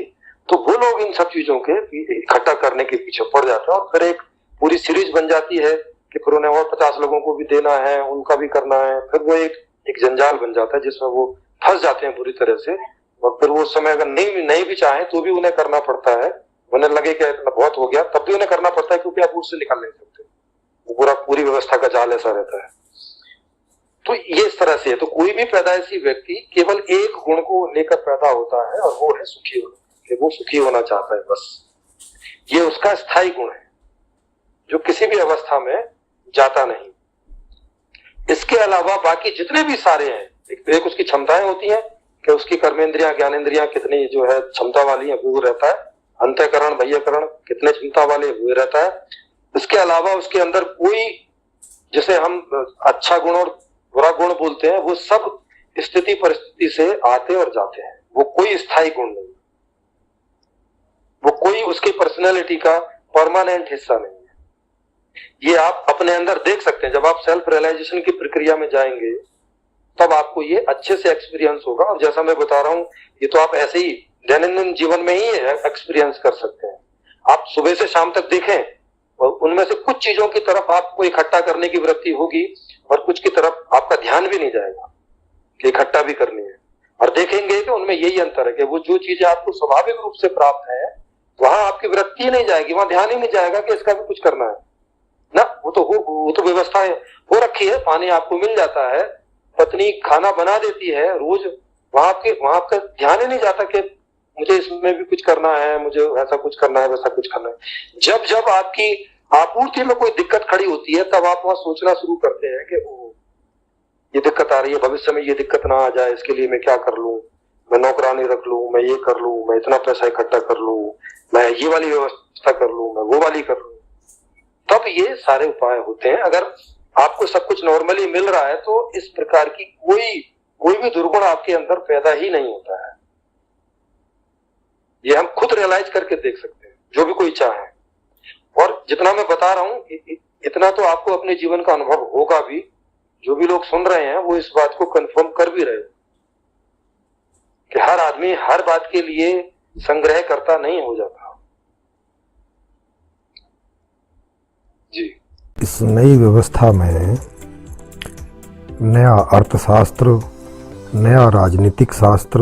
तो वो लोग इन सब चीजों के इकट्ठा करने के पीछे पड़ जाते हैं, और फिर एक पूरी सीरीज बन जाती है कि फिर उन्हें और 50 लोगों को भी देना है, उनका भी करना है, फिर वो एक जंजाल बन जाता है जिसमें वो फंस जाते हैं बुरी तरह से। और फिर वो उस समय अगर नहीं भी चाहे तो भी उन्हें करना पड़ता है, उन्हें लगे कि इतना बहुत हो गया तब भी उन्हें करना पड़ता है, क्योंकि आप उससे निकल नहीं सकते, वो पूरी व्यवस्था का जाल ऐसा रहता है। तो ये इस तरह से है। तो कोई भी पैदाइशी व्यक्ति केवल एक गुण को लेकर पैदा होता है, और वो है सुखी होना, कि वो सुखी होना चाहता है, बस ये उसका स्थायी गुण है जो किसी भी अवस्था में जाता नहीं। इसके अलावा बाकी जितने भी सारे हैं, एक उसकी क्षमताएं होती हैं कि उसकी कर्मेंद्रियां, ज्ञानेंद्रियां कितनी जो है क्षमता वाली है, वो रहता है, अंतःकरण बाह्यकरण कितने क्षमता वाले वो रहता है। इसके अलावा उसके अंदर कोई, जैसे हम अच्छा गुण और बुरा गुण बोलते हैं, वो सब स्थिति परिस्थिति से आते और जाते हैं, वो कोई स्थायी गुण नहीं, वो कोई उसकी पर्सनैलिटी का परमानेंट हिस्सा नहीं है। ये आप अपने अंदर देख सकते हैं। जब आप सेल्फ रियलाइजेशन की प्रक्रिया में जाएंगे तब आपको ये अच्छे से एक्सपीरियंस होगा। और जैसा मैं बता रहा हूं, ये तो आप ऐसे ही दैनंदिन जीवन में ही एक्सपीरियंस कर सकते हैं। आप सुबह से शाम तक देखें और उनमें से कुछ चीजों की तरफ आपको इकट्ठा करने की वृत्ति होगी और कुछ की तरफ आपका ध्यान भी नहीं जाएगा कि इकट्ठा भी करनी है। और देखेंगे कि उनमें यही अंतर है कि वो जो चीजें आपको स्वाभाविक रूप से प्राप्त है वहां आपकी वृत्ति नहीं जाएगी, वहां ध्यान ही नहीं जाएगा कि इसका भी कुछ करना है ना। वो तो व्यवस्था हो रखी है, पानी आपको मिल जाता है, पत्नी खाना बना देती है रोज, वहां आपका ध्यान ही नहीं जाता कि मुझे इसमें भी कुछ करना है, मुझे ऐसा कुछ करना है, वैसा कुछ करना है। जब जब आपकी आपूर्ति में कोई दिक्कत खड़ी होती है तब आप वहां सोचना शुरू करते हैं कि ये दिक्कत आ रही है, भविष्य में ये दिक्कत ना आ जाए, इसके लिए मैं क्या कर लूं, मैं नौकरानी रख लूं, मैं ये कर लूं, मैं इतना पैसा इकट्ठा कर लूं, मैं ये वाली व्यवस्था कर लूं, मैं वो वाली कर लूं। तब ये सारे उपाय होते हैं। अगर आपको सब कुछ नॉर्मली मिल रहा है तो इस प्रकार की कोई भी दुर्गुण आपके अंदर पैदा ही नहीं होता है। ये हम खुद रियलाइज करके देख सकते हैं, जो भी कोई चाहे। और जितना मैं बता रहा हूं इतना तो आपको अपने जीवन का अनुभव होगा भी। जो भी लोग सुन रहे हैं वो इस बात को कंफर्म कर भी रहे कि हर आदमी हर बात के लिए संग्रह करता नहीं हो जाता। जी, इस नई व्यवस्था में नया अर्थशास्त्र, नया राजनीतिक शास्त्र,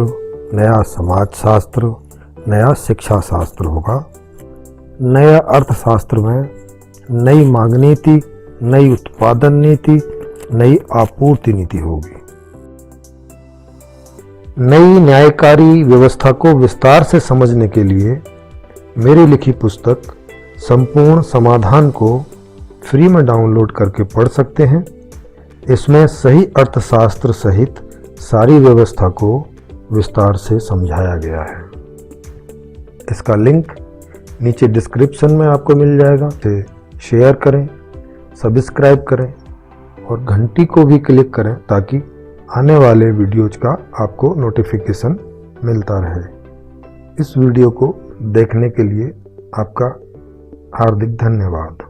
नया समाज शास्त्र, नया शिक्षा शास्त्र होगा। नया अर्थशास्त्र में नई मांग नीति, नई उत्पादन नीति, नई आपूर्ति नीति होगी। नई न्यायकारी व्यवस्था को विस्तार से समझने के लिए मेरी लिखी पुस्तक संपूर्ण समाधान को फ्री में डाउनलोड करके पढ़ सकते हैं। इसमें सही अर्थशास्त्र सहित सारी व्यवस्था को विस्तार से समझाया गया है। इसका लिंक नीचे डिस्क्रिप्शन में आपको मिल जाएगा। इसे शेयर करें, सब्सक्राइब करें और घंटी को भी क्लिक करें ताकि आने वाले वीडियोज का आपको नोटिफिकेशन मिलता रहे। इस वीडियो को देखने के लिए आपका हार्दिक धन्यवाद।